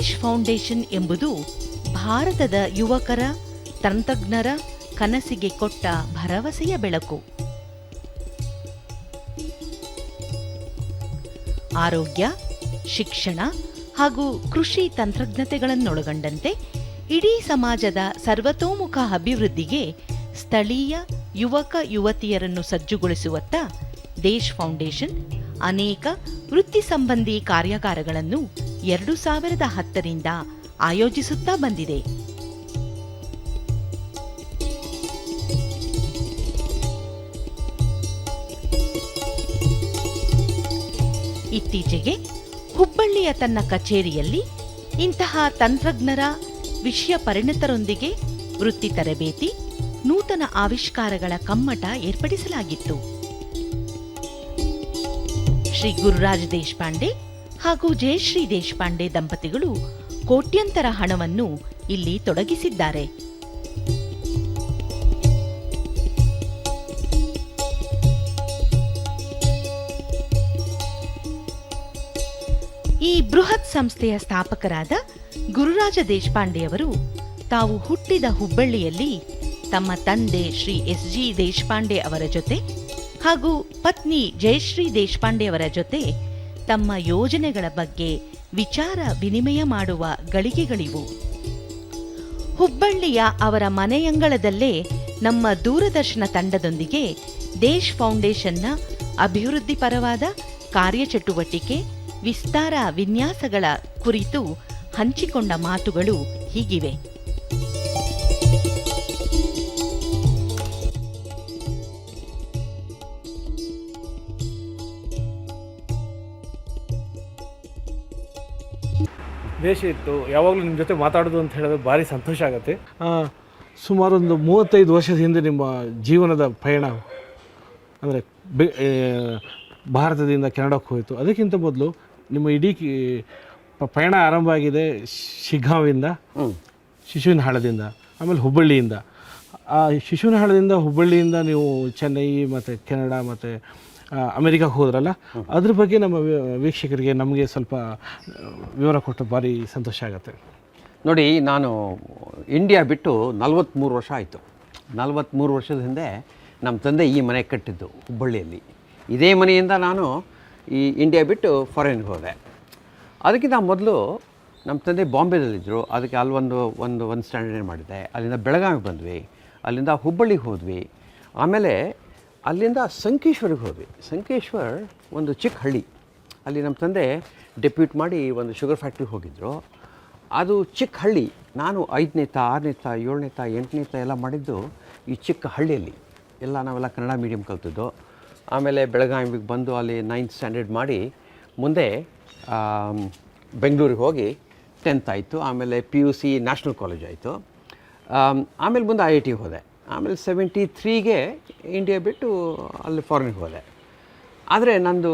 ದೇಶ್ ಫೌಂಡೇಶನ್ ಎಂಬುದು ಭಾರತದ ಯುವಕರ ತಂತ್ರಜ್ಞರ ಕನಸಿಗೆ ಕೊಟ್ಟ ಭರವಸೆಯ ಬೆಳಕು. ಆರೋಗ್ಯ, ಶಿಕ್ಷಣ ಹಾಗೂ ಕೃಷಿ ತಂತ್ರಜ್ಞತೆಗಳನ್ನೊಳಗೊಂಡಂತೆ ಇಡೀ ಸಮಾಜದ ಸರ್ವತೋಮುಖ ಅಭಿವೃದ್ಧಿಗೆ ಸ್ಥಳೀಯ ಯುವಕ ಯುವತಿಯರನ್ನು ಸಜ್ಜುಗೊಳಿಸುವತ್ತ ದೇಶ್ ಫೌಂಡೇಶನ್ ಅನೇಕ ವೃತ್ತಿ ಸಂಬಂಧಿ ಕಾರ್ಯಾಗಾರಗಳನ್ನು 2010ರಿಂದ ಆಯೋಜಿಸುತ್ತಾ ಬಂದಿದೆ. ಇತ್ತೀಚೆಗೆ ಹುಬ್ಬಳ್ಳಿಯ ತನ್ನ ಕಚೇರಿಯಲ್ಲಿ ಇಂತಹ ತಂತ್ರಜ್ಞರ ವಿಷಯ ಪರಿಣಿತರೊಂದಿಗೆ ವೃತ್ತಿ ತರಬೇತಿ, ನೂತನ ಆವಿಷ್ಕಾರಗಳ ಕಮ್ಮಟ ಏರ್ಪಡಿಸಲಾಗಿತ್ತು. ಶ್ರೀ ಗುರುರಾಜ್ ದೇಶಪಾಂಡೆ ಹಾಗೂ ಜಯಶ್ರೀ ದೇಶಪಾಂಡೆ ದಂಪತಿಗಳು ಕೋಟ್ಯಂತರ ಹಣವನ್ನು ಇಲ್ಲಿ ತೊಡಗಿಸಿದ್ದಾರೆ. ಈ ಬೃಹತ್ ಸಂಸ್ಥೆಯ ಸ್ಥಾಪಕರಾದ ಗುರುರಾಜ ದೇಶಪಾಂಡೆಯವರು ತಾವು ಹುಟ್ಟಿದ ಹುಬ್ಬಳ್ಳಿಯಲ್ಲಿ ತಮ್ಮ ತಂದೆ ಶ್ರೀ ಎಸ್.ಜಿ. ದೇಶಪಾಂಡೆ ಅವರ ಜೊತೆ ಹಾಗೂ ಪತ್ನಿ ಜಯಶ್ರೀ ದೇಶಪಾಂಡೆಯವರ ಜೊತೆ ತಮ್ಮ ಯೋಜನೆಗಳ ಬಗ್ಗೆ ವಿಚಾರ ವಿನಿಮಯ ಮಾಡುವ ಗಳಿಗೆಗಳಿವು. ಹುಬ್ಬಳ್ಳಿಯ ಅವರ ಮನೆಯಂಗಳದಲ್ಲೇ ನಮ್ಮ ದೂರದರ್ಶನ ತಂಡದೊಂದಿಗೆ ದೇಶ್ ಫೌಂಡೇಶನ್ನ ಅಭಿವೃದ್ಧಿಪರವಾದ ಕಾರ್ಯಚಟುವಟಿಕೆ, ವಿಸ್ತಾರ, ವಿನ್ಯಾಸಗಳ ಕುರಿತು ಹಂಚಿಕೊಂಡ ಮಾತುಗಳು ಹೀಗಿವೆ. ದೇಶ ಇತ್ತು, ಯಾವಾಗಲೂ ನಿಮ್ಮ ಜೊತೆ ಮಾತಾಡೋದು ಅಂತ ಹೇಳಿದ್ರೆ ಭಾರಿ ಸಂತೋಷ ಆಗುತ್ತೆ. ಸುಮಾರೊಂದು 35 ವರ್ಷದ ಹಿಂದೆ ನಿಮ್ಮ ಜೀವನದ ಪಯಣ ಅಂದರೆ ಭಾರತದಿಂದ ಕೆನಡಾಕ್ಕೆ ಹೋಯಿತು. ಅದಕ್ಕಿಂತ ಮೊದಲು ನಿಮ್ಮ ಇಡೀ ಪಯಣ ಆರಂಭ ಆಗಿದೆ ಶಿಗ್ಗಾಂವಿಂದ, ಶಿಶುವಿನಹಾಳದಿಂದ, ಆಮೇಲೆ ಹುಬ್ಬಳ್ಳಿಯಿಂದ. ಆ ಶಿಶುವಿನಹಾಳದಿಂದ ಹುಬ್ಬಳ್ಳಿಯಿಂದ ನೀವು ಚೆನ್ನೈ ಮತ್ತು ಕೆನಡಾ ಮತ್ತು ಅಮೆರಿಕಕ್ಕೆ ಹೋದ್ರಲ್ಲ, ಅದ್ರ ಬಗ್ಗೆ ನಮ್ಮ ವೀಕ್ಷಕರಿಗೆ ನಮಗೆ ಸ್ವಲ್ಪ ವಿವರ ಕೊಟ್ಟು ಭಾರಿ ಸಂತೋಷ ಆಗುತ್ತೆ. ನೋಡಿ, ನಾನು ಇಂಡಿಯಾ ಬಿಟ್ಟು 43 ವರ್ಷ ಆಯಿತು. 43 ವರ್ಷದ ಹಿಂದೆ ನಮ್ಮ ತಂದೆ ಈ ಮನೆ ಕಟ್ಟಿದ್ದು ಹುಬ್ಬಳ್ಳಿಯಲ್ಲಿ. ಇದೇ ಮನೆಯಿಂದ ನಾನು ಈ ಇಂಡಿಯಾ ಬಿಟ್ಟು ಫಾರಿನ್ಗೆ ಹೋದೆ. ಅದಕ್ಕಿಂತ ಮೊದಲು ನಮ್ಮ ತಂದೆ ಬಾಂಬೆದಲ್ಲಿದ್ದರು. ಅದಕ್ಕೆ ಅಲ್ಲಿ ಒಂದು ಸ್ಟ್ಯಾಂಡರ್ಡ್ ಮಾಡಿದ್ದೆ. ಅಲ್ಲಿಂದ ಬೆಳಗಾವಿಗೆ ಬಂದ್ವಿ, ಅಲ್ಲಿಂದ ಹುಬ್ಬಳ್ಳಿಗೆ ಹೋದ್ವಿ, ಆಮೇಲೆ ಅಲ್ಲಿಂದ ಸಂಕೇಶ್ವರಿಗೆ ಹೋದ್ವಿ. ಸಂಕೇಶ್ವರ್ ಒಂದು ಚಿಕ್ಕ ಹಳ್ಳಿ. ಅಲ್ಲಿ ನಮ್ಮ ತಂದೆ ಡೆಪ್ಯೂಟ್ ಮಾಡಿ ಒಂದು ಶುಗರ್ ಫ್ಯಾಕ್ಟ್ರಿಗೆ ಹೋಗಿದ್ದರು. ಅದು ಚಿಕ್ಕ ಹಳ್ಳಿ. ನಾನು 5ನೇ ತಾ 6ನೇ ತಾ 7ನೇ ತಾ 8ನೇ ತಾ ಎಲ್ಲ ಮಾಡಿದ್ದು ಈ ಚಿಕ್ಕ ಹಳ್ಳಿಯಲ್ಲಿ. ನಾವೆಲ್ಲ ಕನ್ನಡ ಮೀಡಿಯಮ್ ಕಲ್ತಿದ್ದು. ಆಮೇಲೆ ಬೆಳಗಾವಿಗೆ ಬಂದು ಅಲ್ಲಿ 9th ಸ್ಟ್ಯಾಂಡರ್ಡ್ ಮಾಡಿ ಮುಂದೆ ಬೆಂಗಳೂರಿಗೆ ಹೋಗಿ 10th ಆಯಿತು. ಆಮೇಲೆ PUC ನ್ಯಾಷನಲ್ ಕಾಲೇಜ್ ಆಯಿತು. ಆಮೇಲೆ ಮುಂದೆ IIT ಹೋದೆ. ಆಮೇಲೆ 73ಗೆ ಇಂಡಿಯಾ ಬಿಟ್ಟು ಅಲ್ಲಿ ಫಾರಿನ್ಗೆ ಹೋದೆ. ಆದರೆ ನಂದು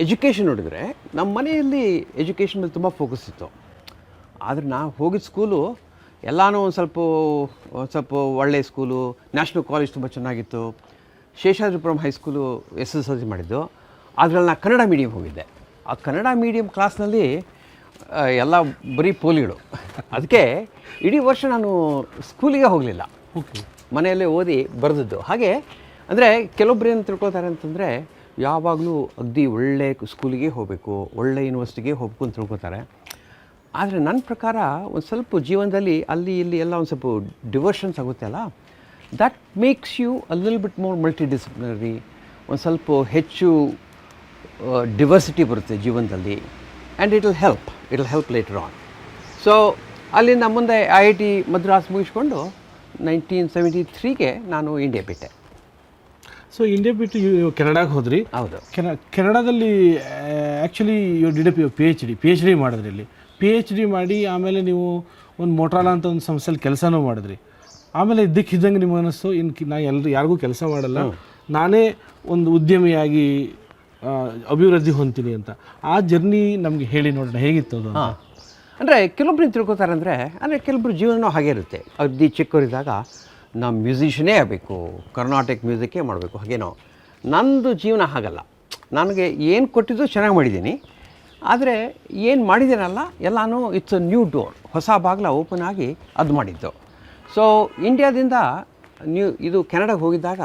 ಎಜುಕೇಷನ್ ನೋಡಿದರೆ ನಮ್ಮ ಮನೆಯಲ್ಲಿ ಎಜುಕೇಷನ್ ಮೇಲೆ ತುಂಬ ಫೋಕಸ್ ಇತ್ತು. ಆದರೆ ನಾ ಹೋಗಿದ್ದ ಸ್ಕೂಲು ಎಲ್ಲನೂ ಒಂದು ಸ್ವಲ್ಪ ಒಳ್ಳೆಯ ಸ್ಕೂಲು. ನ್ಯಾಷನಲ್ ಕಾಲೇಜ್ ತುಂಬ ಚೆನ್ನಾಗಿತ್ತು. ಶೇಷಾದ್ರಿಪುರಂ ಹೈಸ್ಕೂಲು SSLC ಮಾಡಿದ್ದು. ಅದರಲ್ಲಿ ನಾನು ಕನ್ನಡ ಮೀಡಿಯಮ್ ಹೋಗಿದ್ದೆ. ಆ ಕನ್ನಡ ಮೀಡಿಯಮ್ ಕ್ಲಾಸ್ನಲ್ಲಿ ಎಲ್ಲ ಬರೀ ಪೋಲಿಗಳು. ಅದಕ್ಕೆ ಇಡೀ ವರ್ಷ ನಾನು ಸ್ಕೂಲಿಗೆ ಹೋಗಲಿಲ್ಲ, ಮನೆಯಲ್ಲೇ ಓದಿ ಬರೆದದ್ದು. ಹಾಗೆ ಅಂದರೆ ಕೆಲವೊಬ್ರು ಏನು ತಿಳ್ಕೊತಾರೆ ಅಂತಂದರೆ ಯಾವಾಗಲೂ ಅಗದಿ ಒಳ್ಳೆ ಸ್ಕೂಲಿಗೆ ಹೋಗಬೇಕು, ಒಳ್ಳೆ ಯೂನಿವರ್ಸಿಟಿಗೆ ಹೋಗ್ಬೇಕು ಅಂತ ತಿಳ್ಕೊತಾರೆ. ಆದರೆ ನನ್ನ ಪ್ರಕಾರ ಒಂದು ಸ್ವಲ್ಪ ಜೀವನದಲ್ಲಿ ಅಲ್ಲಿ ಇಲ್ಲಿ ಎಲ್ಲ ಒಂದು ಸ್ವಲ್ಪ ಡಿವರ್ಷನ್ಸ್ ಆಗುತ್ತೆ ಅಲ್ಲ, ದಟ್ ಮೇಕ್ಸ್ ಯು ಅ ಲಿಲ್ ಬಿಟ್ ಮೋರ್ ಮಲ್ಟಿ ಡಿಸಿಪ್ಲಿನರಿ. ಒಂದು ಸ್ವಲ್ಪ ಹೆಚ್ಚು ಡಿವರ್ಸಿಟಿ ಬರುತ್ತೆ ಜೀವನದಲ್ಲಿ. And it will help later on. So ಅಲ್ಲಿಂದ ಮುಂದೆ IIT ಮದ್ರಾಸ್ ಮುಗಿಸ್ಕೊಂಡು 1973ಗೆ ನಾನು ಇಂಡಿಯಾ ಬಿಟ್ಟೆ. ಸೊ ಇಂಡಿಯಾ ಬಿಟ್ಟು ಕೆನಡಾಗೆ ಹೋದ್ರಿ. ಹೌದು. ಕೆನಡಾದಲ್ಲಿ ಆ್ಯಕ್ಚುಲಿ ಯು ಡಿಡ್ PhD ಮಾಡಿದ್ರಿ. ಇಲ್ಲಿ PhD ಮಾಡಿ ಆಮೇಲೆ ನೀವು ಒಂದು ಮೋಟ್ರಾಲಾ ಅಂತ ಒಂದು ಸಂಸ್ಥೆಯಲ್ಲಿ ಕೆಲಸನೂ ಮಾಡಿದ್ರಿ. ಆಮೇಲೆ ಇದ್ದಕ್ಕಿದ್ದಂಗೆ ನಿಮಗೆ ಅನ್ನಿಸ್ತು ನಾ ಯಾರಿಗೂ ಕೆಲಸ ಮಾಡಲ್ಲ, ನಾನೇ ಒಂದು ಉದ್ಯಮಿಯಾಗಿ ಅಭಿವೃದ್ಧಿ ಹೊಂದ್ತೀನಿ ಅಂತ. ಆ ಜರ್ನಿ ನಮಗೆ ಹೇಳಿ ನೋಡೋಣ, ಹೇಗಿತ್ತು ಅದು? ಅಂದರೆ ಕೆಲವೊಬ್ರು ತಿಳ್ಕೊತಾರೆ ಅಂದರೆ ಕೆಲವೊಬ್ರು ಜೀವನವೂ ಹಾಗೆ ಇರುತ್ತೆ. ಅಗದಿ ಚಿಕ್ಕವರಿದ್ದಾಗ ನಾವು ಮ್ಯೂಸಿಷಿಯನ್ನೇ ಆಗಬೇಕು, ಕರ್ನಾಟಕ ಮ್ಯೂಸಿಕ್ಕೇ ಮಾಡಬೇಕು, ಹಾಗೇನೋ. ನಂದು ಜೀವನ ಹಾಗಲ್ಲ. ನನಗೆ ಏನು ಕೊಟ್ಟಿದ್ದು ಚೆನ್ನಾಗಿ ಮಾಡಿದ್ದೀನಿ. ಆದರೆ ಏನು ಮಾಡಿದ್ದೇನಲ್ಲ ಎಲ್ಲನೂ ಇಟ್ಸ್ ಅ ನ್ಯೂ ಡೋರ್, ಹೊಸ ಬಾಗಿಲ ಓಪನ್ ಆಗಿ ಅದು ಮಾಡಿದ್ದು. ಸೊ ಇಂಡಿಯಾದಿಂದ ಇದು ಕೆನಡಾಗೆ ಹೋಗಿದ್ದಾಗ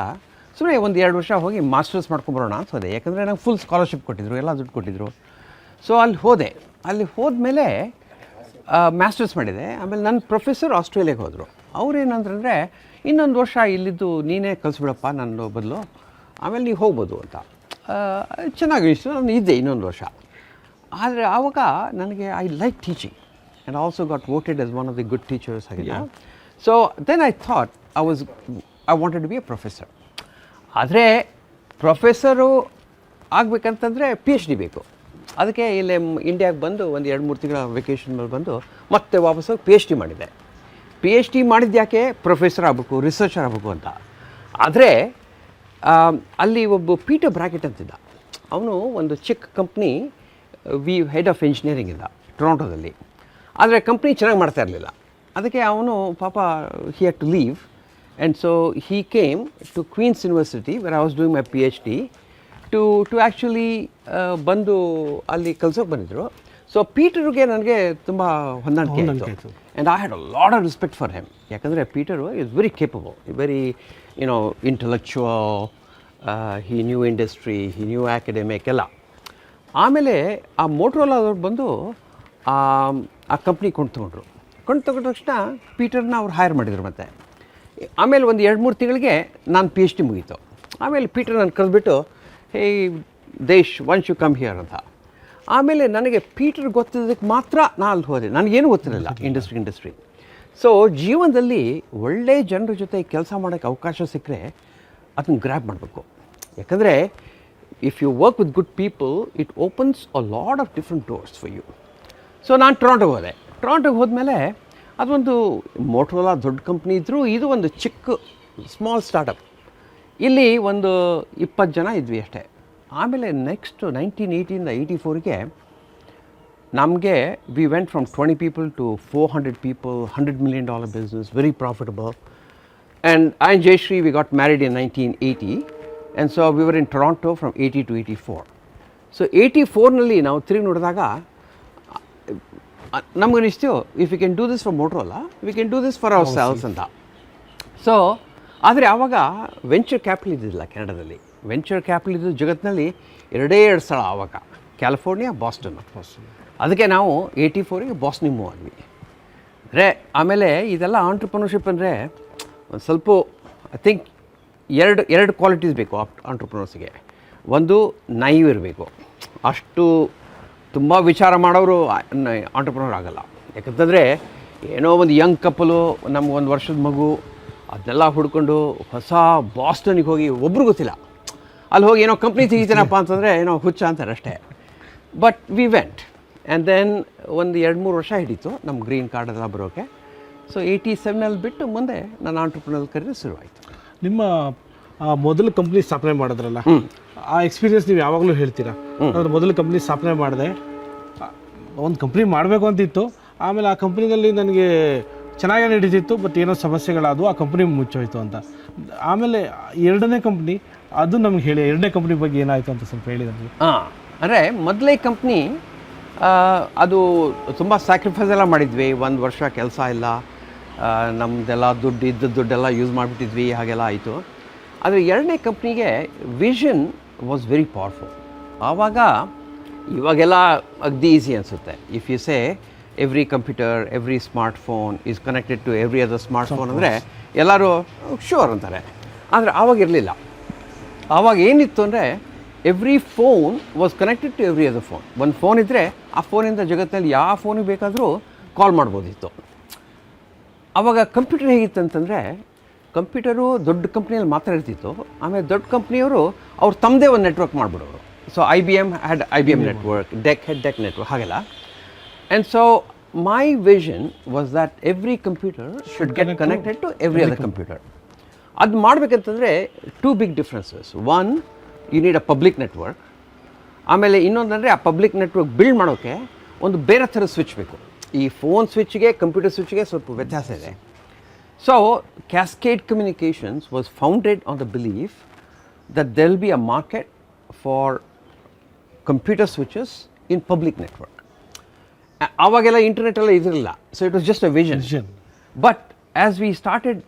ಸುಮ್ಮನೆ ಒಂದು 2 ವರ್ಷ ಹೋಗಿ ಮಾಸ್ಟರ್ಸ್ ಮಾಡ್ಕೊಂಬರೋಣ ಅಂತ ಹೋದೆ. ಯಾಕಂದರೆ ನಂಗೆ ಫುಲ್ ಸ್ಕಾಲರ್ಶಿಪ್ ಕೊಟ್ಟಿದ್ರು, ಎಲ್ಲ ದುಡ್ಡು ಕೊಟ್ಟಿದ್ರು. ಸೊ ಅಲ್ಲಿ ಹೋದೆ. ಅಲ್ಲಿ ಹೋದ್ಮೇಲೆ ಮಾಸ್ಟರ್ಸ್ ಮಾಡಿದೆ. ಆಮೇಲೆ ನನ್ನ ಪ್ರೊಫೆಸರ್ ಆಸ್ಟ್ರೇಲಿಯಾಗೆ ಹೋದರು. ಅವ್ರೇನಂತಂದರೆ ಇನ್ನೊಂದು ವರ್ಷ ಇಲ್ಲಿದ್ದು ನೀನೇ ಕಲಿಸ್ಬಿಡಪ್ಪ ನನ್ನ ಬದಲು, ಆಮೇಲೆ ನೀವು ಹೋಗ್ಬೋದು ಅಂತ. ಚೆನ್ನಾಗಿ ಇಷ್ಟು ನಾನು ಇದ್ದೆ ಇನ್ನೊಂದು ವರ್ಷ. ಆದರೆ ಆವಾಗ ನನಗೆ I like teaching and also got voted as one of the good teachers ಆಗಿದೆ. So then I thought I wanted to be a professor. ಆದರೆ ಪ್ರೊಫೆಸರು ಆಗಬೇಕಂತಂದರೆ PhD ಬೇಕು. ಅದಕ್ಕೆ ಇಲ್ಲೇ ಇಂಡಿಯಾಗೆ ಬಂದು ಒಂದು 2-3 ತಿಂಗಳ ವೆಕೇಷನ್ ಮೇಲೆ ಬಂದು ಮತ್ತೆ ವಾಪಸ್ಸು PhD ಮಾಡಿದೆ. PhD ಮಾಡಿದ್ದು ಯಾಕೆ? ಪ್ರೊಫೆಸರ್ ಆಗಬೇಕು, ರಿಸರ್ಚರ್ ಆಗಬೇಕು ಅಂತ. ಆದರೆ ಅಲ್ಲಿ ಒಬ್ಬ ಪೀಟರ್ ಬ್ರಾಕೆಟ್ ಅಂತಿದ್ದ. ಅವನು ಒಂದು ಚಿಕ್ಕ ಕಂಪ್ನಿ ಹೆಡ್ ಆಫ್ ಇಂಜಿನಿಯರಿಂಗ್ ಇದ್ದ ಟೊರೊಂಟೊದಲ್ಲಿ. ಆದರೆ ಕಂಪ್ನಿ ಚೆನ್ನಾಗಿ ಮಾಡ್ತಾ ಇರಲಿಲ್ಲ. ಅದಕ್ಕೆ ಅವನು ಪಾಪ he had to leave. And so he came to Queen's University where I was doing my PhD to actually ಬಂದು ಅಲ್ಲಿ ಕಲ್ಸೋಕೆ ಬಂದಿದ್ದರು. ಸೊ ಪೀಟರ್ಗೆ ನನಗೆ ತುಂಬ ಹೊಂದಾಣಿಕೆ ಆಯಿತು. And I had a lot of respect for him. ಯಾಕಂದರೆ Peter is very capable, very intellectual, he knew industry, he knew academic ಎಲ್ಲ. ಆಮೇಲೆ ಆ ಮೋಟ್ರೋಲಾದವ್ರು ಬಂದು ಆ ಕಂಪ್ನಿ ಕೊಂಡು ತಗೊಂಡ ತಕ್ಷಣ ಪೀಟರ್ನ ಅವ್ರು ಹೈರ್ ಮಾಡಿದರು. ಮತ್ತು ಆಮೇಲೆ ಒಂದು 2-3 ತಿಂಗಳಿಗೆ ನಾನು PhD ಮುಗೀತು. ಆಮೇಲೆ ಪೀಟರ್ ನಾನು ಕರೆದ್ಬಿಟ್ಟು, ಹೇ ದೇಶ್ ಒನ್ಸ್ ಯು ಕಮ್ ಹಿಯರ್ ಅಂತ. ಆಮೇಲೆ ನನಗೆ ಪೀಟರ್ ಗೊತ್ತಿದ್ದಕ್ಕೆ ಮಾತ್ರ ನಾನು ಅಲ್ಲಿ ಹೋದೆ. ನನಗೇನು ಗೊತ್ತಿರಲಿಲ್ಲ ಇಂಡಸ್ಟ್ರಿ. ಸೊ ಜೀವನದಲ್ಲಿ ಒಳ್ಳೆ ಜನರ ಜೊತೆ ಕೆಲಸ ಮಾಡೋಕ್ಕೆ ಅವಕಾಶ ಸಿಕ್ಕರೆ ಅದನ್ನು ಗ್ರ್ಯಾಬ್ ಮಾಡಬೇಕು. ಯಾಕಂದರೆ if you work with good people it opens a lot of different doors for you. So ನಾನು ಟೊರೊಂಟೊಗೆ ಹೋದೆ. ಟೊರೊಂಟೊಗೆ ಹೋದ್ಮೇಲೆ ಅದೊಂದು ಮೋಟ್ರೋಲಾ ದೊಡ್ಡ ಕಂಪ್ನಿ ಇದ್ದರೂ ಇದು ಒಂದು ಚಿಕ್ಕ ಸ್ಮಾಲ್ ಸ್ಟಾರ್ಟಪ್. ಇಲ್ಲಿ ಒಂದು 20 ಜನ ಇದ್ವಿ ಅಷ್ಟೇ. ಆಮೇಲೆ ನೆಕ್ಸ್ಟ್ 1980 84ಗೆ ನಮಗೆ we went from 20 people to 400 people, $100 million business, very profitable. And I and Jayashree, we got married in 1980, and so we were in Toronto from 80 to 84. So 84ನಲ್ಲಿ ನಾವು ತಿರುಗಿ ನೋಡಿದಾಗ ನಮಗನಿಸ್ತು, if we can do this for Motorola, we can do this for ourselves ಅಂತ. So ಆದರೆ ಆವಾಗ venture capital ಇದ್ದಿಲ್ಲ ಕೆನಡಾದಲ್ಲಿ. Venture capital ಇದ್ದು ಜಗತ್ತಿನಲ್ಲಿ 2 ಸ್ಥಳ ಆವಾಗ, ಕ್ಯಾಲಿಫೋರ್ನಿಯಾ, ಬಾಸ್ಟನ್. ಅದಕ್ಕೆ ನಾವು 84ಗೆ ಬಾಸ್ಟನ್ಗೆ ಮೂವ್ ಆದ್ವಿ. ಅಂದರೆ ಆಮೇಲೆ ಇದೆಲ್ಲ ಆಂಟ್ರಪ್ರನರ್ಶಿಪ್ ಅಂದರೆ ಒಂದು ಸ್ವಲ್ಪ ಐ ಥಿಂಕ್ ಎರಡು ಕ್ವಾಲಿಟೀಸ್ ಬೇಕು ಆಂಟ್ರಪ್ರನರ್ಸ್ಗೆ. ಒಂದು ನೈವ್ ಇರಬೇಕು. ಅಷ್ಟು ತುಂಬ ವಿಚಾರ ಮಾಡೋರು ಆಂಟ್ರಪ್ರನರ್ ಆಗಲ್ಲ. ಯಾಕಂತಂದರೆ ಏನೋ ಒಂದು ಯಂಗ್ ಕಪ್ಪಲು, ನಮ್ಗೆ 1 ವರ್ಷದ ಮಗು, ಅದನ್ನೆಲ್ಲ ಹುಡ್ಕೊಂಡು ಹೊಸ ಬಾಸ್ಟನ್ಗೆ ಹೋಗಿ ಒಬ್ರು ಗೊತ್ತಿಲ್ಲ, ಅಲ್ಲಿ ಹೋಗಿ ಏನೋ ಕಂಪ್ನಿ ತೆಗಿತೀನಪ್ಪ ಅಂತಂದರೆ ಏನೋ ಹುಚ್ಚ ಅಂತಾರೆ ಅಷ್ಟೇ. But we went and then ಒಂದು 2-3 ವರ್ಷ ಹಿಡಿತು ನಮ್ಮ ಗ್ರೀನ್ ಕಾರ್ಡ್ ಎಲ್ಲ ಬರೋಕ್ಕೆ. ಸೊ 87ನಲ್ಲಿ ಬಿಟ್ಟು ಮುಂದೆ ನಾನು ಆಂಟ್ರಪ್ರನರ್ ಕರೀರಿ ಶುರುವಾಯಿತು. ನಿಮ್ಮ ಮೊದಲು ಕಂಪ್ನಿ ಸ್ಥಾಪನೆ ಮಾಡಿದ್ರಲ್ಲ, ಆ ಎಕ್ಸ್ಪೀರಿಯನ್ಸ್ ನೀವು ಯಾವಾಗಲೂ ಹೇಳ್ತೀರಾ? ಅಂದರೆ ಮೊದಲು ಕಂಪ್ನಿ ಸ್ಥಾಪನೆ ಮಾಡಿದೆ, ಒಂದು ಕಂಪ್ನಿ ಮಾಡಬೇಕು ಅಂತಿತ್ತು. ಆಮೇಲೆ ಆ ಕಂಪ್ನಿನಲ್ಲಿ ನನಗೆ ಚೆನ್ನಾಗೇ ನಡೀತಿತ್ತು, ಬಟ್ ಏನೋ ಸಮಸ್ಯೆಗಳಾದವು, ಆ ಕಂಪ್ನಿ ಮುಚ್ಚೋಯ್ತು ಅಂತ. ಆಮೇಲೆ 2ನೇ ಕಂಪ್ನಿ, ಅದು ನಮ್ಗೆ ಹೇಳಿ, 2ನೇ ಕಂಪ್ನಿ ಬಗ್ಗೆ ಏನಾಯಿತು ಅಂತ ಸ್ವಲ್ಪ ಹೇಳಿ ನಮಗೆ. ಅಂದರೆ ಮೊದಲೇ ಕಂಪ್ನಿ ಅದು ತುಂಬ ಸ್ಯಾಕ್ರಿಫೈಸ್ ಎಲ್ಲ ಮಾಡಿದ್ವಿ. 1 ವರ್ಷ ಕೆಲಸ ಇಲ್ಲ, ನಮ್ಮದೆಲ್ಲ ದುಡ್ಡೆಲ್ಲ ಯೂಸ್ ಮಾಡಿಬಿಟ್ಟಿದ್ವಿ, ಹಾಗೆಲ್ಲ ಆಯಿತು. ಆದರೆ 2ನೇ ಕಂಪ್ನಿಗೆ ವಿಷನ್ ವಾಸ್ ವೆರಿ ಪವರ್ಫುಲ್. ಆವಾಗ ಇವಾಗೆಲ್ಲ ಅಗ್ದಿ ಈಸಿ ಅನಿಸುತ್ತೆ. If you say every computer, every smartphone is connected to every other smartphone ಅಂದರೆ ಎಲ್ಲರೂ ಶೋರ್ ಅಂತಾರೆ. ಆದರೆ ಆವಾಗ ಇರಲಿಲ್ಲ. ಆವಾಗ ಏನಿತ್ತು ಅಂದರೆ every phone was connected to every other phone. ಒಂದು ಫೋನ್ ಇದ್ದರೆ ಆ ಫೋನಿಂದ ಜಗತ್ತಿನಲ್ಲಿ ಯಾವ ಫೋನಿಗೆ ಬೇಕಾದರೂ ಕಾಲ್ ಮಾಡ್ಬೋದಿತ್ತು. ಆವಾಗ ಕಂಪ್ಯೂಟರ್ ಹೇಗಿತ್ತು ಅಂತಂದರೆ, ಕಂಪ್ಯೂಟರು ದೊಡ್ಡ ಕಂಪ್ನಿಯಲ್ಲಿ ಮಾತ್ರ ಇರ್ತಿತ್ತು. ಆಮೇಲೆ ದೊಡ್ಡ ಕಂಪ್ನಿಯವರು ಅವ್ರು ತಮ್ಮದೇ ಒಂದು ನೆಟ್ವರ್ಕ್ ಮಾಡಿಬಿಡೋರು. So IBM had IBM network, DEC network, ಹಾಗೆಲ್ಲ. And so my vision was that every computer should get connected to every other computer. ಅದು ಮಾಡಬೇಕಂತಂದರೆ 2 big differences. One, you need a public network. ಆಮೇಲೆ ಇನ್ನೊಂದಂದರೆ ಆ public network build ಮಾಡೋಕ್ಕೆ ಒಂದು ಬೇರೆ ಥರ ಸ್ವಿಚ್ ಬೇಕು. ಈ ಫೋನ್ ಸ್ವಿಚ್ಗೆ ಕಂಪ್ಯೂಟರ್ ಸ್ವಿಚ್ಗೆ ಸ್ವಲ್ಪ ವ್ಯತ್ಯಾಸ ಇದೆ. So Cascade Communications was founded on the belief that there will be a market for computer switches in public network. ಆವಾಗೆಲ್ಲ ಇಂಟರ್ನೆಟ್ ಎಲ್ಲ ಇದಿರಲಿಲ್ಲ, so it was just a vision. But as we started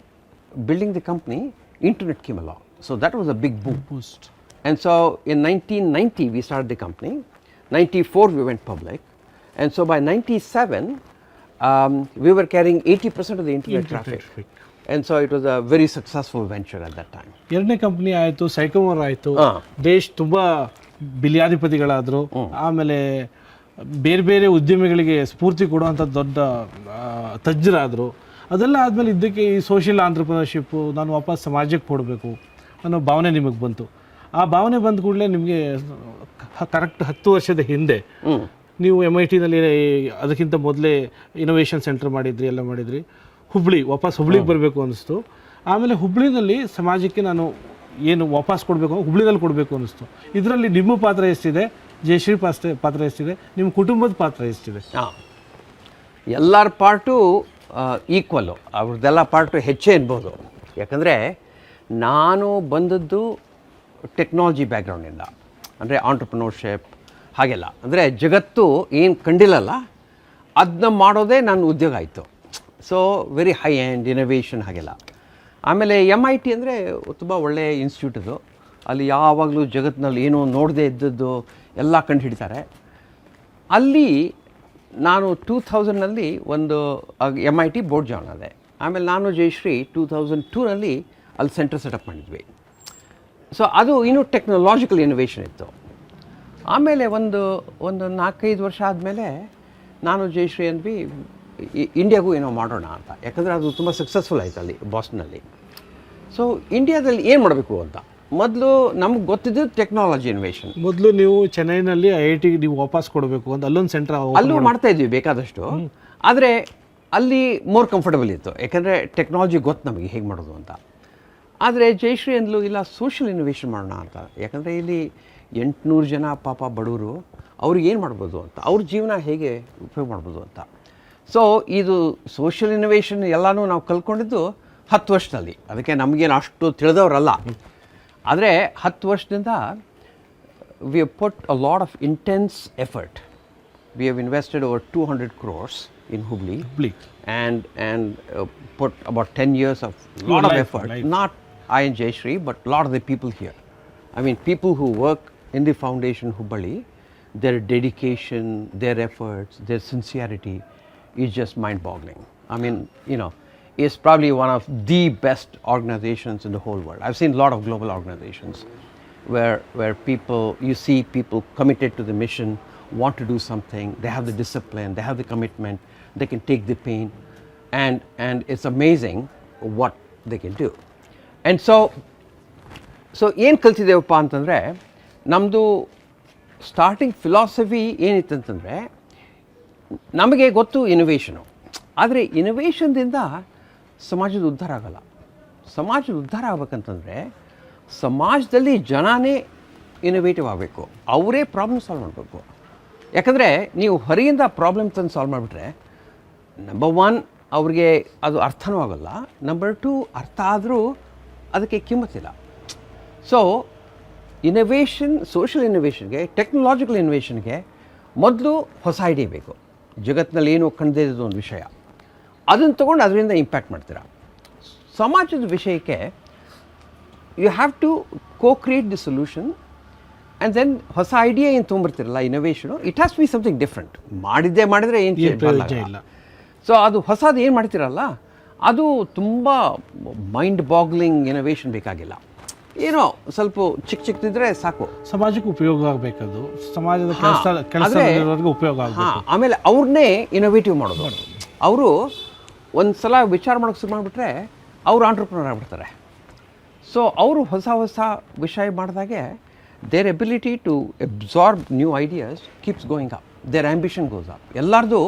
building the company, internet came along. So that was a big boom. Boost. And so in 1990 we started the company. 94 we went public. And so by 97 we were carrying 80% of the internet traffic. And so it was a very successful venture at that time. ಎರಡನೇ company ಆಯಿತು, ಸೈಕೋಮೋರ್ ಆಯಿತು, ದೇಶ್ ತುಂಬ ಬಿಲಿಯಾಧಿಪತಿಗಳಾದರು. ಆಮೇಲೆ ಬೇರೆ ಬೇರೆ ಉದ್ಯಮಿಗಳಿಗೆ ಸ್ಫೂರ್ತಿ ಕೊಡುವಂಥ ದೊಡ್ಡ ತಜ್ಜರಾದರು. ಅದೆಲ್ಲ ಆದಮೇಲೆ ಇದಕ್ಕೆ ಈ ಸೋಷಿಯಲ್ ಆಂಟ್ರಪ್ರಿನರ್ಶಿಪ್ಪು, ನಾನು ವಾಪಸ್ ಸಮಾಜಕ್ಕೆ ಕೊಡಬೇಕು ಅನ್ನೋ ಭಾವನೆ ನಿಮಗೆ ಬಂತು. ಆ ಭಾವನೆ ಬಂದ ಕೂಡಲೇ ನಿಮಗೆ ಕರೆಕ್ಟ್ 10 ವರ್ಷದ ಹಿಂದೆ ನೀವು MITನಲ್ಲಿ ಅದಕ್ಕಿಂತ ಮೊದಲೇ ಇನೋವೇಷನ್ ಸೆಂಟರ್ ಮಾಡಿದ್ರಿ, ಎಲ್ಲ ಮಾಡಿದ್ರಿ. ವಾಪಸ್ ಹುಬ್ಳಿಗೆ ಬರಬೇಕು ಅನ್ನಿಸ್ತು. ಆಮೇಲೆ ಹುಬ್ಳಿನಲ್ಲಿ ಸಮಾಜಕ್ಕೆ ನಾನು ಏನು ವಾಪಸ್ ಕೊಡಬೇಕು, ಹುಬ್ಳಿನಲ್ಲಿ ಕೊಡಬೇಕು ಅನ್ನಿಸ್ತು. ಇದರಲ್ಲಿ ನಿಮ್ಮ ಪಾತ್ರ ಎಷ್ಟಿದೆ, ಜಯಶ್ರೀ ಪಾತ್ರ ಎಷ್ಟಿದೆ, ನಿಮ್ಮ ಕುಟುಂಬದ ಪಾತ್ರ ಎಷ್ಟಿದೆ? ಎಲ್ಲರ ಪಾರ್ಟು ಈಕ್ವಲ್ಲು, ಅವ್ರದ್ದೆಲ್ಲ ಪಾರ್ಟು ಹೆಚ್ಚೇ ಇರ್ಬೋದು. ಯಾಕಂದರೆ ನಾನು ಬಂದದ್ದು ಟೆಕ್ನಾಲಜಿ ಬ್ಯಾಕ್ಗ್ರೌಂಡಿಂದ, ಅಂದರೆ ಆಂಟ್ರಪ್ರಿನರ್ಶಿಪ್ ಹಾಗೆಲ್ಲ. ಅಂದರೆ ಜಗತ್ತು ಏನು ಕಂಡಿಲ್ಲಲ್ಲ ಅದನ್ನ ಮಾಡೋದೇ ನನ್ನ ಉದ್ಯೋಗ ಆಯಿತು. So very high and innovation ಹಾಗೆಲ್ಲ. ಆಮೇಲೆ MIT ಅಂದರೆ ತುಂಬ ಒಳ್ಳೆಯ ಇನ್ಸ್ಟಿಟ್ಯೂಟ್ ಅದು. ಅಲ್ಲಿ ಯಾವಾಗಲೂ ಜಗತ್ತಿನಲ್ಲಿ ಏನೋ ನೋಡದೇ ಇದ್ದದ್ದು ಎಲ್ಲ ಕಂಡು ಹಿಡಿತಾರೆ. ಅಲ್ಲಿ ನಾನು 2000ನಲ್ಲಿ ಒಂದು MIT ಬೋರ್ಡ್ ಜಾಯ್ನ್ ಆದೆ. ಆಮೇಲೆ ನಾನು ಜಯಶ್ರೀ 2002ನಲ್ಲಿ ಅಲ್ಲಿ ಸೆಂಟರ್ ಸೆಟಪ್ ಮಾಡಿದ್ವಿ. ಸೊ ಅದು ಇನ್ನೂ ಟೆಕ್ನಾಲಜಿಕಲ್ ಇನೋವೇಷನ್ ಇತ್ತು. ಆಮೇಲೆ ಒಂದು 4-5 ವರ್ಷ ಆದಮೇಲೆ ನಾನು ಜಯಶ್ರೀ ಅಂದ್ವಿ ಇಂಡಿಯಾಗೂ ಏನೋ ಮಾಡೋಣ ಅಂತ. ಯಾಕಂದರೆ ಅದು ತುಂಬ ಸಕ್ಸಸ್ಫುಲ್ ಆಯಿತು ಅಲ್ಲಿ ಬಾಸ್ಟನ್ನಲ್ಲಿ. ಸೊ ಇಂಡಿಯಾದಲ್ಲಿ ಏನು ಮಾಡಬೇಕು ಅಂತ ಮೊದಲು ನಮ್ಗೆ ಗೊತ್ತಿದ್ದು ಟೆಕ್ನಾಲಜಿ ಇನೋವೇಷನ್. ಮೊದಲು ನೀವು ಚೆನ್ನೈನಲ್ಲಿ IIT ನೀವು ವಾಪಸ್ ಕೊಡಬೇಕು ಅಂತ ಅಲ್ಲೊಂದು ಸೆಂಟರ್ ಅಲ್ಲೂ ಮಾಡ್ತಾ ಇದ್ವಿ ಬೇಕಾದಷ್ಟು. ಆದರೆ ಅಲ್ಲಿ ಮೋರ್ ಕಂಫರ್ಟಬಲ್ ಇತ್ತು, ಯಾಕಂದರೆ ಟೆಕ್ನಾಲಜಿ ಗೊತ್ತು ನಮಗೆ ಹೇಗೆ ಮಾಡೋದು ಅಂತ. ಆದರೆ ಜಯಶ್ರೀ ಅಂದ್ಲು ಇಲ್ಲ ಸೋಷಿಯಲ್ ಇನೋವೇಷನ್ ಮಾಡೋಣ ಅಂತ. ಯಾಕಂದರೆ ಇಲ್ಲಿ 800 ಜನ ಪಾಪ ಬಡವರು, ಅವ್ರಿಗೆ ಏನು ಮಾಡ್ಬೋದು ಅಂತ, ಅವ್ರ ಜೀವನ ಹೇಗೆ ಉಪಯೋಗ ಮಾಡ್ಬೋದು ಅಂತ. ಸೊ ಇದು ಸೋಷಿಯಲ್ ಇನೋವೇಷನ್ ಎಲ್ಲನೂ ನಾವು ಕಲ್ತ್ಕೊಂಡಿದ್ದು 10 ವರ್ಷದಲ್ಲಿ. ಅದಕ್ಕೆ ನಮಗೇನು ಅಷ್ಟು ತಿಳಿದವರಲ್ಲ. ಆದರೆ 10 ವರ್ಷದಿಂದ we have put a lot of intense effort. We have invested over 200 crores in Hubli and put about 10 years of lot of effort. Not I and Jayashree, but lot of the people here. I mean, people who work in the foundation Hubballi, their dedication, their efforts, their sincerity is just mind-boggling. I mean, you know, it's probably one of the best organizations in the whole world. I've seen a lot of global organizations where people, you see people committed to the mission, want to do something, they have the discipline, they have the commitment, they can take the pain, and it's amazing what they can do. And so ಏನು ಕಲ್ತಿದ್ದೇವಪ್ಪ ಅಂತಂದರೆ, ನಮ್ಮದು starting philosophy ಏನಿತ್ತಂತಂದರೆ, ನಮಗೆ ಗೊತ್ತು ಇನೋವೇಷನು, ಆದರೆ ಇನೋವೇಷನ್ದಿಂದ ಸಮಾಜದ ಉದ್ಧಾರ ಆಗಲ್ಲ. ಸಮಾಜದ ಉದ್ಧಾರ ಆಗ್ಬೇಕಂತಂದರೆ ಸಮಾಜದಲ್ಲಿ ಜನನೇ ಇನೋವೇಟಿವ್ ಆಗಬೇಕು, ಅವರೇ ಪ್ರಾಬ್ಲಮ್ ಸಾಲ್ವ್ ಮಾಡಬೇಕು. ಯಾಕಂದರೆ ನೀವು ಹೊರಗಿಂದ ಪ್ರಾಬ್ಲಮ್ ತಂದು ಸಾಲ್ವ್ ಮಾಡಿಬಿಟ್ರೆ, ನಂಬರ್ 1 ಅವ್ರಿಗೆ ಅದು ಅರ್ಥನೂ ಆಗೋಲ್ಲ, ನಂಬರ್ 2 ಅರ್ಥ ಆದರೂ ಅದಕ್ಕೆ ಕಿಮ್ಮತ್ತಿಲ್ಲ. ಸೊ ಇನೋವೇಷನ್, ಸೋಷಿಯಲ್ ಇನೋವೇಷನ್ಗೆ, ಟೆಕ್ನಾಲಜಿಕಲ್ ಇನೋವೇಷನ್ಗೆ ಮೊದಲು ಹೊಸ ಐಡಿಯಾ ಬೇಕು. ಜಗತ್ತಿನಲ್ಲಿ ಏನು ಕಂಡದೇ ಇರೋದು ಒಂದು ವಿಷಯ, ಅದನ್ನು ತೊಗೊಂಡು ಅದರಿಂದ ಇಂಪ್ಯಾಕ್ಟ್ ಮಾಡ್ತೀರಾ. ಸಮಾಜದ ವಿಷಯಕ್ಕೆ you have to co-create the solution, and then ಹೊಸ ಐಡಿಯಾ ಏನು ತೊಗೊಂಬರ್ತೀರಲ್ಲ innovation, it has to be something different. ಮಾಡಿದರೆ ಏನು ಇಲ್ಲ. ಸೊ ಅದು ಹೊಸದು ಏನು ಮಾಡ್ತೀರಲ್ಲ, ಅದು ತುಂಬ ಮೈಂಡ್ ಬಾಗ್ಲಿಂಗ್ ಇನೋವೇಷನ್ ಬೇಕಾಗಿಲ್ಲ. ಏನೋ ಸ್ವಲ್ಪ ಚಿಕ್ಕದಿದ್ರೆ ಸಾಕು, ಸಮಾಜಕ್ಕೆ ಉಪಯೋಗ ಆಗಬೇಕದು, ಸಮಾಜದ ಕೆಲಸದವರೆಗೂ ಉಪಯೋಗ ಆಗಬೇಕು. ಆಮೇಲೆ ಅವ್ರನ್ನೇ ಇನೋವೇಟಿವ್ ಮಾಡೋದು. ಅವರು ಒಂದು ಸಲ ವಿಚಾರ ಮಾಡೋಕ್ಕೆ ಶುರು ಮಾಡಿಬಿಟ್ರೆ ಅವರು ಆಂಟ್ರಪ್ರನರ್ ಆಗಿಬಿಡ್ತಾರೆ. ಸೊ ಅವರು ಹೊಸ ವಿಷಯ ಮಾಡಿದಾಗೆ their ability to absorb new ideas keeps going up, their ambition goes up. ಎಲ್ಲರದು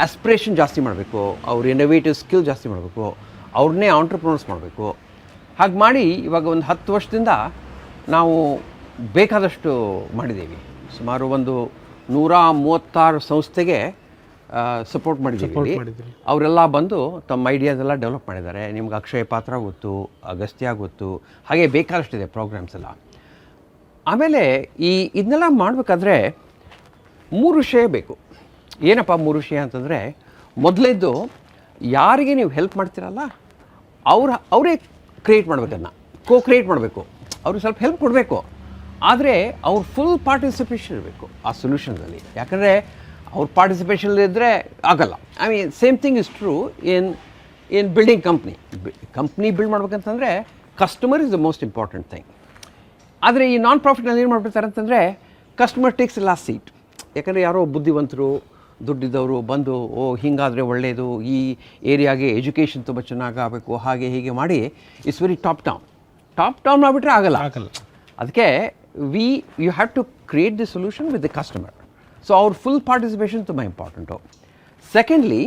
ಆಸ್ಪಿರೇಷನ್ ಜಾಸ್ತಿ ಮಾಡಬೇಕು, ಅವ್ರ ಇನೋವೇಟಿವ್ ಸ್ಕಿಲ್ ಜಾಸ್ತಿ ಮಾಡಬೇಕು, ಅವ್ರನ್ನೇ ಆಂಟ್ರಪ್ರನರ್ಸ್ ಮಾಡಬೇಕು. ಹಾಗೆ ಮಾಡಿ ಇವಾಗ ಒಂದು 10 ವರ್ಷದಿಂದ ನಾವು ಬೇಕಾದಷ್ಟು ಮಾಡಿದ್ದೀವಿ. ಸುಮಾರು ಒಂದು 136 ಸಂಸ್ಥೆಗೆ ಸಪೋರ್ಟ್ ಮಾಡಿದ್ದೀವಿ. ಅವರೆಲ್ಲ ಬಂದು ತಮ್ಮ ಐಡಿಯಾಸೆಲ್ಲ ಡೆವಲಪ್ ಮಾಡಿದ್ದಾರೆ. ನಿಮ್ಗೆ ಅಕ್ಷಯ ಪಾತ್ರ ಗೊತ್ತು, ಅಗಸ್ತ್ಯ ಗೊತ್ತು, ಹಾಗೆ ಬೇಕಾದಷ್ಟಿದೆ ಪ್ರೋಗ್ರಾಮ್ಸ್ ಎಲ್ಲ. ಆಮೇಲೆ ಇದನ್ನೆಲ್ಲ ಮಾಡಬೇಕಾದ್ರೆ 3 ವಿಷಯ ಬೇಕು. ಏನಪ್ಪ 3 ವಿಷಯ ಅಂತಂದರೆ, ಮೊದಲೇದ್ದು ಯಾರಿಗೆ ನೀವು ಹೆಲ್ಪ್ ಮಾಡ್ತೀರಲ್ಲ ಅವರೇ ಕ್ರಿಯೇಟ್ ಮಾಡಬೇಕನ್ನ, ಕ್ರಿಯೇಟ್ ಮಾಡಬೇಕು. ಅವ್ರಿಗೆ ಸ್ವಲ್ಪ ಹೆಲ್ಪ್ ಕೊಡಬೇಕು, ಆದರೆ ಅವ್ರ ಫುಲ್ ಪಾರ್ಟಿಸಿಪೇಷನ್ ಇರಬೇಕು ಆ ಸೊಲ್ಯೂಷನ್ಸಲ್ಲಿ. ಯಾಕಂದರೆ ಅವ್ರ ಪಾರ್ಟಿಸಿಪೇಷನ್ ಇದ್ದರೆ ಆಗಲ್ಲ. I mean same thing is true in building company build ಮಾಡ್ಬೇಕಂತಂದರೆ customer is the most important thing. ಆದರೆ ಈ ನಾನ್ ಪ್ರಾಫಿಟ್ನಲ್ಲಿ ಏನು ಮಾಡ್ಬಿಡ್ತಾರೆ ಅಂತಂದರೆ, customer takes the last seat. ಯಾಕಂದರೆ ಯಾರೋ ಬುದ್ಧಿವಂತರು ದುಡ್ಡಿದ್ದವರು ಬಂದು ಹೀಗಾದರೆ ಒಳ್ಳೆಯದು, ಈ ಏರಿಯಾಗೆ ಎಜುಕೇಷನ್ ತುಂಬ ಚೆನ್ನಾಗಾಗಬೇಕು, ಹಾಗೆ ಹೀಗೆ ಮಾಡಿ ಇಟ್ಸ್ ವೆರಿ ಟಾಪ್ ಡೌನ್ ಮಾಡಿಬಿಟ್ರೆ ಆಗಲ್ಲ. ಅದಕ್ಕೆ you have to create the solution with the customer. So ಅವ್ರ ಫುಲ್ ಪಾರ್ಟಿಸಿಪೇಷನ್ ತುಂಬ ಇಂಪಾರ್ಟೆಂಟು. ಸೆಕೆಂಡ್ಲಿ,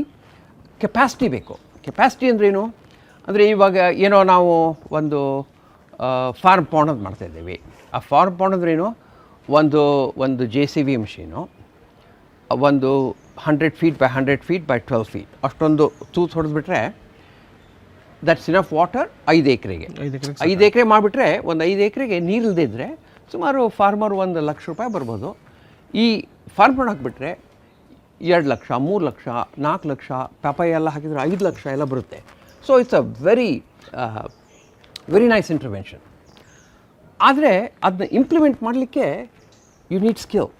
ಕೆಪಾಸಿಟಿ ಬೇಕು. ಕೆಪಾಸಿಟಿ ಅಂದ್ರೇನು ಅಂದರೆ, ಇವಾಗ ಏನೋ ನಾವು ಒಂದು ಫಾರ್ಮ್ ಪಾಂಡ್ ಅಂತ ಮಾಡ್ತಾಯಿದ್ದೀವಿ. ಆ ಫಾರ್ಮ್ ಪಾಂಡ್ ಅಂದ್ರೇನು, ಒಂದು JCB ಮಿಷೀನು, ಒಂದು 100 feet by 100 feet by 12 feet ಅಷ್ಟೊಂದು ತೂತು ಹೊಡೆದ್ಬಿಟ್ರೆ ದಟ್ಸ್ ಇನಫ್ ವಾಟರ್ 5 ಎಕರೆಗೆ. 5 ಎಕರೆ ಮಾಡಿಬಿಟ್ರೆ, ಒಂದು 5 ಎಕರೆಗೆ ನೀರಿಲ್ಲದೆ ಇದ್ದರೆ ಸುಮಾರು ಫಾರ್ಮರ್ 1 ಲಕ್ಷ ರೂಪಾಯಿ ಬರ್ಬೋದು. ಈ ಫಾರ್ಮ್ ಪಾಂಡ್ ಹಾಕಿಬಿಟ್ರೆ 2 ಲಕ್ಷ, 3 ಲಕ್ಷ, 4 ಲಕ್ಷ, ಪಪಾಯ ಎಲ್ಲ ಹಾಕಿದರೆ 5 ಲಕ್ಷ ಎಲ್ಲ ಬರುತ್ತೆ. So it's a very nice intervention. ಆದರೆ ಅದನ್ನ ಇಂಪ್ಲಿಮೆಂಟ್ ಮಾಡಲಿಕ್ಕೆ you need skill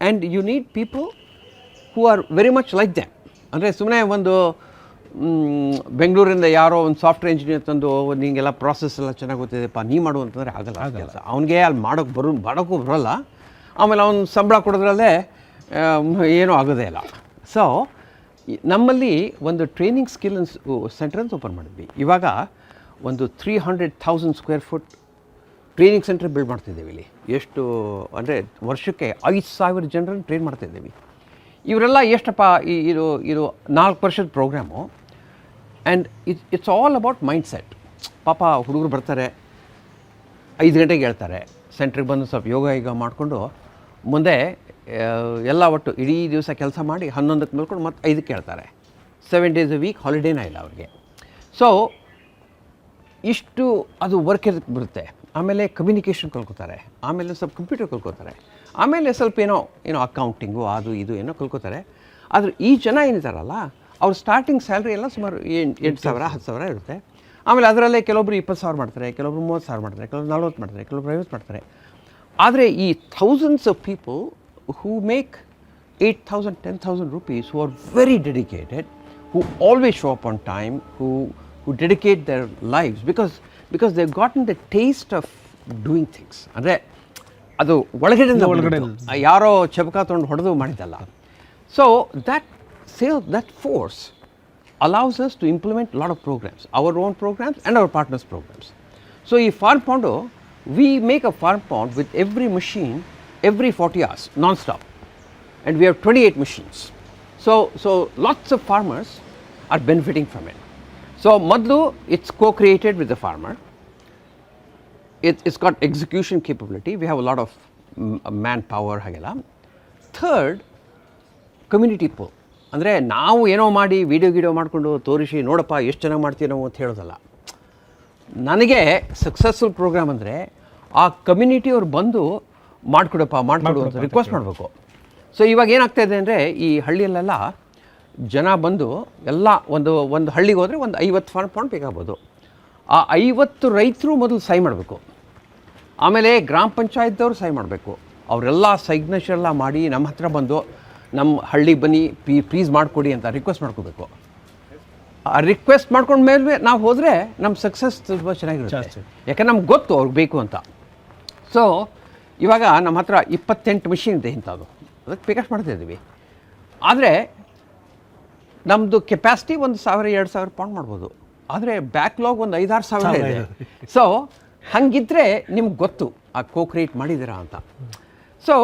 and you need people who are very much like them. ಅಂದರೆ ಸುಮ್ಮನೆ ಒಂದು ಬೆಂಗಳೂರಿಂದ ಯಾರೋ ಒಂದು ಸಾಫ್ಟ್ವೇರ್ ಇಂಜಿನಿಯರ್ ತಂದು ನಿಮಗೆಲ್ಲ ಪ್ರಾಸೆಸ್ ಎಲ್ಲ ಚೆನ್ನಾಗಿ ಗೊತ್ತಿದೆಪ್ಪ ನೀ ಮಾಡು ಅಂತಂದರೆ ಆಗಲ್ಲ ಕೆಲಸ. ಅವನಿಗೆ ಅಲ್ಲಿ ಮಾಡೋಕ್ಕೂ ಬರೋಲ್ಲ. ಆಮೇಲೆ ಅವ್ನು ಸಂಬಳ ಕೊಡೋದ್ರಲ್ಲೇ ಏನೂ ಆಗೋದೇ ಇಲ್ಲ. ಸೊ ನಮ್ಮಲ್ಲಿ ಒಂದು ಟ್ರೈನಿಂಗ್ ಸ್ಕಿಲ್ ಸೆಂಟರ್ ಅಂತ ಓಪನ್ ಮಾಡಿದ್ವಿ. ಇವಾಗ ಒಂದು 300,000 square foot training centre build ಮಾಡ್ತಿದ್ದೀವಿ ಇಲ್ಲಿ. ಎಷ್ಟು ಅಂದರೆ ವರ್ಷಕ್ಕೆ 5,000 ಜನರನ್ನು ಟ್ರೈನ್ ಮಾಡ್ತಾಯಿದ್ದೀವಿ. ಇವರೆಲ್ಲ ಎಷ್ಟಪ್ಪ, ಇದು 4 ವರ್ಷದ programme. And it's all about mindset. ಪಾಪ ಹುಡುಗರು ಬರ್ತಾರೆ, 5 ಗಂಟೆಗೆ ಹೇಳ್ತಾರೆ, ಸೆಂಟ್ರಿಗೆ ಬಂದು ಸ್ವಲ್ಪ ಯೋಗ ಮಾಡಿಕೊಂಡು ಮುಂದೆ ಎಲ್ಲ ಒಟ್ಟು ಇಡೀ ದಿವಸ ಕೆಲಸ ಮಾಡಿ 11ಕ್ಕೆ ಮಲ್ಕೊಂಡು ಮತ್ತೆ 5ಕ್ಕೆ ಹೇಳ್ತಾರೆ. 7 days a week ಹಾಲಿಡೇನೇ ಇಲ್ಲ ಅವ್ರಿಗೆ. ಸೊ ಇಷ್ಟು ಅದು ವರ್ಕ್ ಬರುತ್ತೆ. ಆಮೇಲೆ ಕಮ್ಯುನಿಕೇಷನ್ ಕಲ್ಕೋತಾರೆ, ಆಮೇಲೆ ಸ್ವಲ್ಪ ಕಂಪ್ಯೂಟರ್ ಕಲ್ಕೋತಾರೆ, ಆಮೇಲೆ ಸ್ವಲ್ಪ ಏನೋ ಅಕೌಂಟಿಂಗು ಅದು ಇದು ಏನೋ ಕಲ್ಕೋತಾರೆ. ಆದರೆ ಈ ಜನ ಏನಿದ್ದಾರಲ್ಲ, ಅವ್ರ ಸ್ಟಾರ್ಟಿಂಗ್ ಸ್ಯಾಲ್ರಿ ಎಲ್ಲ ಸುಮಾರು 8,000 10,000 ಇರುತ್ತೆ. ಆಮೇಲೆ ಅದರಲ್ಲೇ ಕೆಲವೊಬ್ರು 20,000 ಮಾಡ್ತಾರೆ, ಕೆಲವೊಬ್ರು 30,000 ಮಾಡ್ತಾರೆ, ಕೆಲವರು 40 ಮಾಡ್ತಾರೆ, ಕೆಲವೊಬ್ರು 50 ಮಾಡ್ತಾರೆ. ಆದರೆ ಈ thousands of people who make 8,000 10,000 rupees, who are very dedicated, who always show up on time, who dedicate their lives because they've gotten the taste of doing things. ಅಂದರೆ ಅದು ಒಳಗಡೆ ಯಾರೋ ಚಬಕ ತೊಗೊಂಡು ಹೊಡೆದು ಮಾಡಿದ್ದಲ್ಲ. So that force allows us to implement a lot of programs, our own programs and our partners' programs. So ಈ farm pond, we make a farm pond with every machine every 40 hours non-stop, and we have 28 machines. So lots of farmers are benefiting from it. So ಮೊದಲು it's co-created with the farmer. It's got execution capability. We have a lot of manpower ಹಾಗೆಲ್ಲ. Third, community poll. ಅಂದರೆ ನಾವು ಏನೋ ಮಾಡಿ video ಮಾಡಿಕೊಂಡು ತೋರಿಸಿ ನೋಡಪ್ಪ ಎಷ್ಟು ಚೆನ್ನಾಗಿ ಮಾಡ್ತೀವಿ ನಾವು ಅಂತ ಹೇಳೋದಲ್ಲ. ನನಗೆ ಸಕ್ಸಸ್ಫುಲ್ ಪ್ರೋಗ್ರಾಮ್ ಅಂದರೆ ಆ ಕಮ್ಯುನಿಟಿಯವ್ರು ಬಂದು ಮಾಡಿಕೊಡು ಅಂತ ರಿಕ್ವೆಸ್ಟ್ ಮಾಡಬೇಕು. ಸೊ ಇವಾಗ ಏನಾಗ್ತಾಯಿದೆ ಅಂದರೆ, ಈ ಹಳ್ಳಿಯಲ್ಲೆಲ್ಲ ಜನ ಬಂದು ಎಲ್ಲ ಒಂದು ಹಳ್ಳಿಗೆ ಹೋದರೆ ಒಂದು 50 ಫಾರ್ಮ್ ಪಾಂಡ್ ಬೇಕಾಗ್ಬೋದು. ಆ 50 ರೈತರು ಮೊದಲು ಸಹಿ ಮಾಡಬೇಕು, ಆಮೇಲೆ ಗ್ರಾಮ ಪಂಚಾಯತ್ದವ್ರು ಸಹಿ ಮಾಡಬೇಕು. ಅವರೆಲ್ಲ ಸಿಗ್ನೇಚರ್ ಎಲ್ಲ ಮಾಡಿ ನಮ್ಮ ಹತ್ರ ಬಂದು ನಮ್ಮ ಹಳ್ಳಿಗೆ ಬನ್ನಿ ಪ್ಲೀಸ್ ಮಾಡಿಕೊಡಿ ಅಂತ ರಿಕ್ವೆಸ್ಟ್ ಮಾಡ್ಕೋಬೇಕು. ಆ ರಿಕ್ವೆಸ್ಟ್ ಮಾಡ್ಕೊಂಡ ಮೇಲೆ ನಾವು ಹೋದರೆ ನಮ್ಮ ಸಕ್ಸಸ್ ತುಂಬ ಚೆನ್ನಾಗಿರುತ್ತೆ. ಯಾಕಂದ್ರೆ ನಮ್ಗೆ ಗೊತ್ತು ಅವ್ರಿಗೆ ಬೇಕು ಅಂತ. ಸೊ ಇವಾಗ ನಮ್ಮ ಹತ್ರ 28 ಮಿಷಿನ್ ಇದೆ ಇಂಥದ್ದು, ಅದಕ್ಕೆ ಪಿಕಪ್ ಮಾಡ್ತಾಯಿದ್ದೀವಿ. ಆದರೆ ನಮ್ಮದು ಕೆಪಾಸಿಟಿ 1,000-2,000 ಪಾಂಡ್ ಮಾಡ್ಬೋದು. ಆದರೆ ಬ್ಯಾಕ್ಲಾಗ್ ಒಂದು 5-6 ಸಾವಿರ ಇದೆ. ಸೊ ಹಾಗಿದ್ದರೆ ನಿಮ್ಗೆ ಗೊತ್ತು ಆ ಕ್ರಿಯೇಟ್ ಮಾಡಿದ್ದೀರಾ ಅಂತ. ಸೊ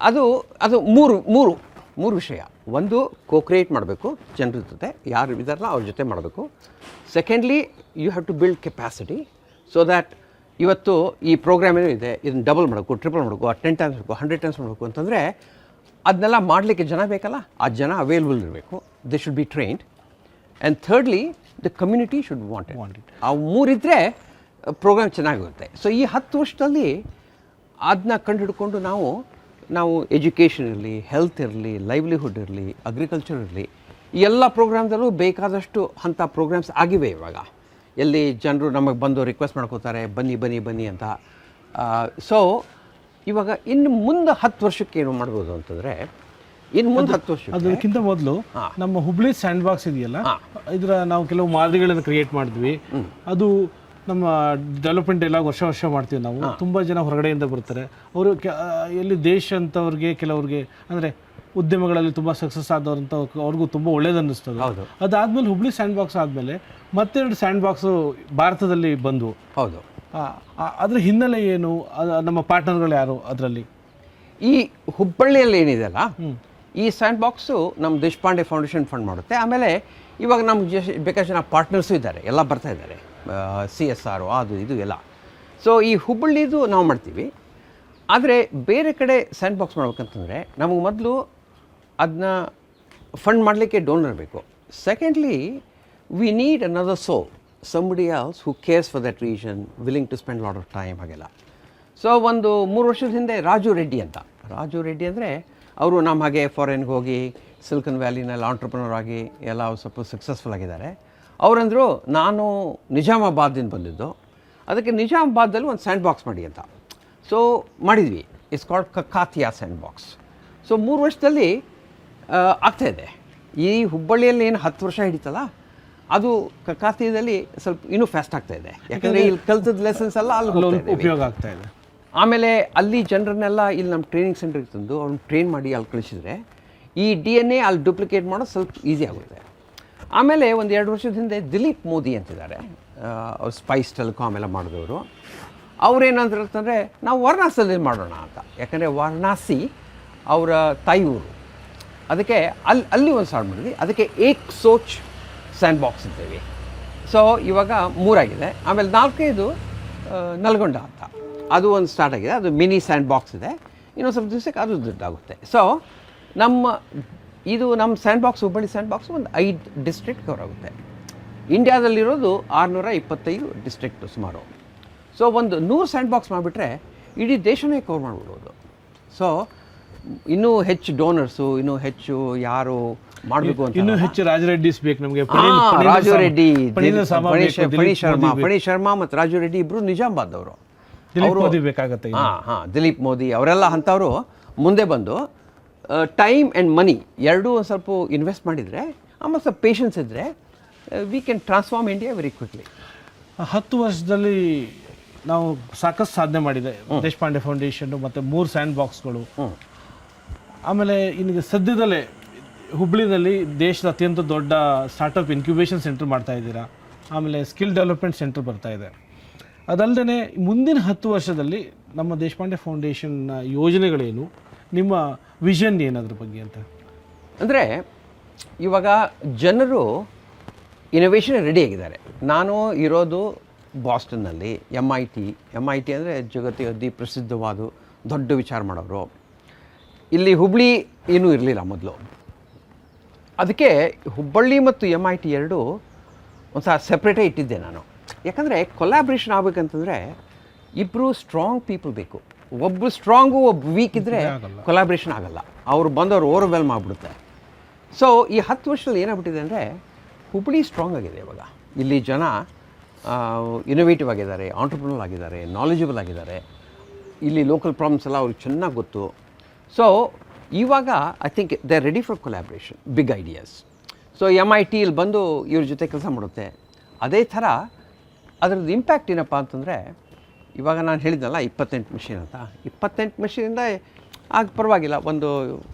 ಅದು ಮೂರು ವಿಷಯ. ಒಂದು, ಕ್ರಿಯೇಟ್ ಮಾಡಬೇಕು ಜನರ ಜೊತೆ, ಯಾರು ಇದ್ದಾರಲ್ಲ ಅವ್ರ ಜೊತೆ ಮಾಡಬೇಕು. Secondly, you have to build capacity so that ಇವತ್ತು ಈ ಪ್ರೋಗ್ರಾಮ್ ಏನೋ ಇದೆ, ಇದನ್ನು ಡಬಲ್ ಮಾಡಬೇಕು, ಟ್ರಿಪಲ್ ಮಾಡಬೇಕು, 10 times ಮಾಡಬೇಕು, 100 times ಮಾಡಬೇಕು ಅಂತಂದರೆ ಅದನ್ನೆಲ್ಲ ಮಾಡಲಿಕ್ಕೆ ಜನ ಬೇಕಲ್ಲ, ಆ ಜನ ಅವೈಲೇಬಲ್ ಇರಬೇಕು. They should be trained. And thirdly, the community should want it. ಆ ಮೂರಿದ್ದರೆ ಪ್ರೋಗ್ರಾಮ್ ಚೆನ್ನಾಗಿರುತ್ತೆ. ಸೊ ಈ 10 ವರ್ಷದಲ್ಲಿ ಅದನ್ನ ಕಂಡು ಹಿಡ್ಕೊಂಡು ನಾವು ನಾವು ಎಜುಕೇಷನ್ ಇರಲಿ, ಹೆಲ್ತ್ ಇರಲಿ, ಲೈವ್ಲಿಹುಡ್ ಇರಲಿ, ಅಗ್ರಿಕಲ್ಚರ್ ಇರಲಿ, ಈ ಎಲ್ಲ ಪ್ರೋಗ್ರಾಮ್ದಲ್ಲೂ ಬೇಕಾದಷ್ಟು ಅಂಥ ಪ್ರೋಗ್ರಾಮ್ಸ್ ಆಗಿವೆ ಇವಾಗ. ಎಲ್ಲಿ ಜನರು ನಮಗೆ ಬಂದು ರಿಕ್ವೆಸ್ಟ್ ಮಾಡ್ಕೋತಾರೆ, ಬನ್ನಿ ಬನ್ನಿ ಬನ್ನಿ ಅಂತ. ಸೊ ಇವಾಗ ಇನ್ನು ಮುಂದೆ 10 ವರ್ಷಕ್ಕೆ ಏನು ಮಾಡ್ಬೋದು ಅಂತಂದರೆ, ಇನ್ನು ಮುಂದೆ 10 ವರ್ಷ ಅದಕ್ಕಿಂತ ಮೊದಲು ನಮ್ಮ ಹುಬ್ಳಿ ಸ್ಯಾಂಡ್ ಬಾಕ್ಸ್ ಇದೆಯಲ್ಲ, ಇದರ ನಾವು ಕೆಲವು ಮಾದರಿಗಳನ್ನು ಕ್ರಿಯೇಟ್ ಮಾಡಿದ್ವಿ. ಅದು ನಮ್ಮ ಡೆವಲಪ್ಮೆಂಟ್ ಎಲ್ಲ ವರ್ಷ ಮಾಡ್ತೀವಿ ನಾವು. ತುಂಬ ಜನ ಹೊರಗಡೆಯಿಂದ ಬರ್ತಾರೆ. ಅವರು ಎಲ್ಲಿ ದೇಶ ಅಂತವ್ರಿಗೆ, ಕೆಲವ್ರಿಗೆ ಅಂದರೆ ಉದ್ಯಮಗಳಲ್ಲಿ ತುಂಬ ಸಕ್ಸಸ್ ಆದವ್ರಂತ ಅವ್ರಿಗೂ ತುಂಬ ಒಳ್ಳೇದು ಅನ್ನಿಸ್ತದೆ. ಅದಾದಮೇಲೆ ಹುಬ್ಳಿ ಸ್ಯಾಂಡ್ ಬಾಕ್ಸ್ ಆದಮೇಲೆ ಮತ್ತೆರಡು ಸ್ಯಾಂಡ್ ಬಾಕ್ಸು ಭಾರತದಲ್ಲಿ ಬಂದವು. ಹೌದು. ಅದರ ಹಿನ್ನೆಲೆ ಏನು, ನಮ್ಮ ಪಾರ್ಟ್ನರ್ಗಳು ಯಾರು ಅದರಲ್ಲಿ? ಈ ಹುಬ್ಬಳ್ಳಿಯಲ್ಲಿ ಏನಿದೆಯಲ್ಲ, ಈ ಸ್ಯಾಂಡ್ ಬಾಕ್ಸು ನಮ್ಮ ದೇಶಪಾಂಡೆ ಫೌಂಡೇಶನ್ ಫಂಡ್ ಮಾಡುತ್ತೆ. ಆಮೇಲೆ ಇವಾಗ ನಮ್ಗೆ ಬೇಕಾದ ಜನ ಪಾರ್ಟ್ನರ್ಸು ಇದ್ದಾರೆ, ಎಲ್ಲ ಬರ್ತಾ ಇದ್ದಾರೆ, CSR ಅದು ಇದು ಎಲ್ಲ. ಸೊ ಈ ಹುಬ್ಬಳ್ಳಿದು ನಾವು ಮಾಡ್ತೀವಿ. ಆದರೆ ಬೇರೆ ಕಡೆ ಸ್ಯಾಂಡ್ ಬಾಕ್ಸ್ ಮಾಡ್ಬೇಕಂತಂದರೆ ನಮಗೆ ಮೊದಲು ಅದನ್ನ ಫಂಡ್ ಮಾಡಲಿಕ್ಕೆ ಡೋನರ್ ಬೇಕು. Secondly, we need another soul, somebody else who cares for that region, willing to spend a lot of time ಹಾಗೆಲ್ಲ. ಸೊ ಒಂದು 3 ವರ್ಷದ ಹಿಂದೆ ರಾಜು ರೆಡ್ಡಿ ಅಂದರೆ ಅವರು ನಮ್ಮ ಹಾಗೆ ಫಾರಿನ್ಗೆ ಹೋಗಿ ಸಿಲಿಕಾನ್ ವ್ಯಾಲಿನಲ್ಲಿ ಆಂಟ್ರಪ್ರನರ್ ಆಗಿ ಎಲ್ಲ ಸ್ವಲ್ಪ ಸಕ್ಸಸ್ಫುಲ್ ಆಗಿದ್ದಾರೆ. ಅವರಂದರು, ನಾನು ನಿಜಾಮಾಬಾದಿಂದ ಬಂದಿದ್ದು, ಅದಕ್ಕೆ ನಿಜಾಮಾಬಾದಲ್ಲಿ ಒಂದು ಸ್ಯಾಂಡ್ ಬಾಕ್ಸ್ ಮಾಡಿ ಅಂತ. ಸೊ ಮಾಡಿದ್ವಿ. It's called Kakatiya sandbox. So 3 ವರ್ಷದಲ್ಲಿ ಆಗ್ತಾಯಿದೆ. ಈ ಹುಬ್ಬಳ್ಳಿಯಲ್ಲಿ ಏನು 10 ವರ್ಷ ಹಿಡಿತಲ್ಲ, ಅದು ಕಕ್ಕಾತಿಯಲ್ಲಿ ಸ್ವಲ್ಪ ಇನ್ನೂ ಫಾಸ್ಟ್ ಆಗ್ತಾಯಿದೆ. ಯಾಕಂದರೆ ಇಲ್ಲಿ ಕಲ್ತದ ಲೆಸನ್ಸ್ ಎಲ್ಲ ಅಲ್ಲಿ ಉಪಯೋಗ ಆಗ್ತಾ ಇದೆ. ಆಮೇಲೆ ಅಲ್ಲಿ ಜನರನ್ನೆಲ್ಲ ಇಲ್ಲಿ ನಮ್ಮ ಟ್ರೈನಿಂಗ್ ಸೆಂಟ್ರಿಗೆ ತಂದು ಅವ್ರನ್ನ ಟ್ರೈನ್ ಮಾಡಿ ಅಲ್ಲಿ ಕಳಿಸಿದ್ರೆ ಈ DNA ಅಲ್ಲಿ ಡೂಪ್ಲಿಕೇಟ್ ಮಾಡೋದು ಸ್ವಲ್ಪ ಈಸಿ ಆಗುತ್ತೆ. ಆಮೇಲೆ ಒಂದು 2 ವರ್ಷದ ಹಿಂದೆ ದಿಲೀಪ್ ಮೋದಿ ಅಂತಿದ್ದಾರೆ, ಅವ್ರು ಸ್ಪೈಸ್ ಟೆಲಿಕಾಮ್ ಎಲ್ಲ ಮಾಡಿದವರು. ಅವ್ರೇನಂದ್ರೆ ಅಂತಂದರೆ ನಾವು ವಾರಣಾಸಿಯಲ್ಲಿ ಮಾಡೋಣ ಅಂತ. ಯಾಕಂದರೆ ವಾರಣಾಸಿ ಅವರ ತಾಯಿ ಊರು. ಅದಕ್ಕೆ ಅಲ್ಲಿ ಒಂದು ಸ್ಟಾರ್ಟ್ ಮಾಡಿದ್ವಿ. ಅದಕ್ಕೆ ಏಕ್ ಸೋಚ್ ಸ್ಯಾಂಡ್ ಬಾಕ್ಸ್ ಇದ್ದೇವೆ. ಸೊ ಇವಾಗ 3 ಆಗಿದೆ. ಆಮೇಲೆ 4ನೇದು ನಲ್ಗೊಂಡ ಅಂತ, ಅದು ಒಂದು ಸ್ಟಾರ್ಟ್ ಆಗಿದೆ. ಅದು ಮಿನಿ ಸ್ಯಾಂಡ್ ಬಾಕ್ಸ್ ಇದೆ. ಇನ್ನೊಂದು ಸ್ವಲ್ಪ ದಿವಸಕ್ಕೆ ಅದು ದುಡ್ಡಾಗುತ್ತೆ. ಸೊ ನಮ್ಮ sandbox, Hubballi sandbox ಒಂದು 5 ಡಿಸ್ಟ್ರಿಕ್ಟ್ ಕವರ್ ಆಗುತ್ತೆ. ಇಂಡಿಯಾದಲ್ಲಿರೋದು 625 ಡಿಸ್ಟ್ರಿಕ್ಟು ಸುಮಾರು. ಸೊ ಒಂದು 100 ಸ್ಯಾಂಡ್ ಬಾಕ್ಸ್ ಮಾಡಿಬಿಟ್ರೆ ಇಡೀ ದೇಶನೇ ಕವರ್ ಮಾಡಿಬಿಡ್ಬೋದು. ಸೊ ಇನ್ನೂ ಹೆಚ್ಚು ಡೋನರ್ಸು, ಇನ್ನೂ ಹೆಚ್ಚು ಯಾರು ಮಾಡಬೇಕು ಅಂತ, ಇನ್ನೂ ಹೆಚ್ಚು ರಾಜರೆಡ್ಡಿಸ್ ಬೇಕು ನಮಗೆ. ರಾಜು ರೆಡ್ಡಿ, ಫಣಿ ಶರ್ಮಾ ಮತ್ತು ರಾಜು ರೆಡ್ಡಿ ಇಬ್ಬರು ನಿಜಾಮಾಬಾದವರು. ಬೇಕಾಗತ್ತೆ. ದಿಲೀಪ್ ಮೋದಿ ಅವರೆಲ್ಲ ಅಂಥವರು ಮುಂದೆ ಬಂದು ಟೈಮ್ ಆ್ಯಂಡ್ ಮನಿ ಎರಡೂ ಒಂದು ಸ್ವಲ್ಪ ಇನ್ವೆಸ್ಟ್ ಮಾಡಿದರೆ, ಆಮೇಲೆ ಸ್ವಲ್ಪ ಪೇಷನ್ಸ್ ಇದ್ದರೆ, we can transform India very quickly. 10 ವರ್ಷದಲ್ಲಿ ನಾವು ಸಾಕಷ್ಟು ಸಾಧನೆ ಮಾಡಿದೆ. ದೇಶಪಾಂಡೆ ಫೌಂಡೇಶನ್ನು ಮತ್ತು 3 ಸ್ಯಾಂಡ್ ಬಾಕ್ಸ್ಗಳು. ಆಮೇಲೆ ಇನ್ನು ಸದ್ಯದಲ್ಲೇ ಹುಬ್ಳಿನಲ್ಲಿ ದೇಶದ ಅತ್ಯಂತ ದೊಡ್ಡ ಸ್ಟಾರ್ಟಪ್ ಇನ್ಕ್ಯುಬೇಷನ್ ಸೆಂಟರ್ ಮಾಡ್ತಾ ಇದ್ದೀರಾ. ಆಮೇಲೆ ಸ್ಕಿಲ್ ಡೆವಲಪ್ಮೆಂಟ್ ಸೆಂಟರ್ ಬರ್ತಾ ಇದೆ. ಅದಲ್ಲದೆ ಮುಂದಿನ 10 ವರ್ಷದಲ್ಲಿ ನಮ್ಮ ದೇಶಪಾಂಡೆ ಫೌಂಡೇಶನ್ನ ಯೋಜನೆಗಳೇನು, ನಿಮ್ಮ ವಿಷನ್ ಏನದ್ರ ಬಗ್ಗೆ ಅಂತ? ಅಂದರೆ ಇವಾಗ ಜನರು ಇನೋವೇಷನ್ ರೆಡಿ ಆಗಿದ್ದಾರೆ. ನಾನು ಇರೋದು ಬಾಸ್ಟನ್ನಲ್ಲಿ, MIT ಅಂದರೆ ಜಗತ್ತಿಗೆ ಅತಿ ಪ್ರಸಿದ್ಧವಾದ ದೊಡ್ಡ ವಿಚಾರ ಮಾಡೋರು. ಇಲ್ಲಿ ಹುಬ್ಳಿ ಏನೂ ಇರಲಿಲ್ಲ ಮೊದಲು. ಅದಕ್ಕೆ ಹುಬ್ಬಳ್ಳಿ ಮತ್ತು MIT ಎರಡೂ ಒಂದು ಸೆಪ್ರೇಟೇ ಇಟ್ಟಿದ್ದೆ ನಾನು. ಯಾಕಂದರೆ ಕೊಲ್ಯಾಬ್ರೇಷನ್ ಆಗಬೇಕಂತಂದರೆ ಇಬ್ಬರು ಸ್ಟ್ರಾಂಗ್ ಪೀಪಲ್ ಬೇಕು. ಒಬ್ಬರು ಸ್ಟ್ರಾಂಗು, ಒಬ್ಬ ವೀಕ್ ಇದ್ದರೆ ಕೊಲ್ಯಾಬ್ರೇಷನ್ ಆಗಲ್ಲ. ಅವ್ರು ಬಂದವರು ಓವರ್ವೆಲ್ಮ್ ಆಗಿಬಿಡುತ್ತೆ. ಸೊ ಈ 10 ವರ್ಷದಲ್ಲಿ ಏನಾಗ್ಬಿಟ್ಟಿದೆ ಅಂದರೆ ಹುಬ್ಬಳ್ಳಿ ಸ್ಟ್ರಾಂಗ್ ಆಗಿದೆ ಇವಾಗ. ಇಲ್ಲಿ ಜನ ಇನೋವೇಟಿವ್ ಆಗಿದ್ದಾರೆ, ಆಂಟ್ರಪ್ರನರ್ ಆಗಿದ್ದಾರೆ, ನಾಲೆಜಬಲ್ ಆಗಿದ್ದಾರೆ. ಇಲ್ಲಿ ಲೋಕಲ್ ಪ್ರಾಬ್ಲಮ್ಸ್ ಎಲ್ಲ ಅವ್ರಿಗೆ ಚೆನ್ನಾಗಿ ಗೊತ್ತು. ಸೊ ಇವಾಗ I think they are ready for collaboration, big ideas. So MIT ಇಲ್ಲಿ ಬಂದು ಇವ್ರ ಜೊತೆ ಕೆಲಸ ಮಾಡುತ್ತೆ. ಅದೇ ಥರ ಅದರದ್ದು ಇಂಪ್ಯಾಕ್ಟ್ ಏನಪ್ಪ ಅಂತಂದರೆ, ಇವಾಗ ನಾನು ಹೇಳಿದ್ನಲ್ಲ 28 ಮಿಷಿನ್ ಅಂತ, 28 ಮಿಷಿನಿಂದ ಆಗ ಪರವಾಗಿಲ್ಲ, ಒಂದು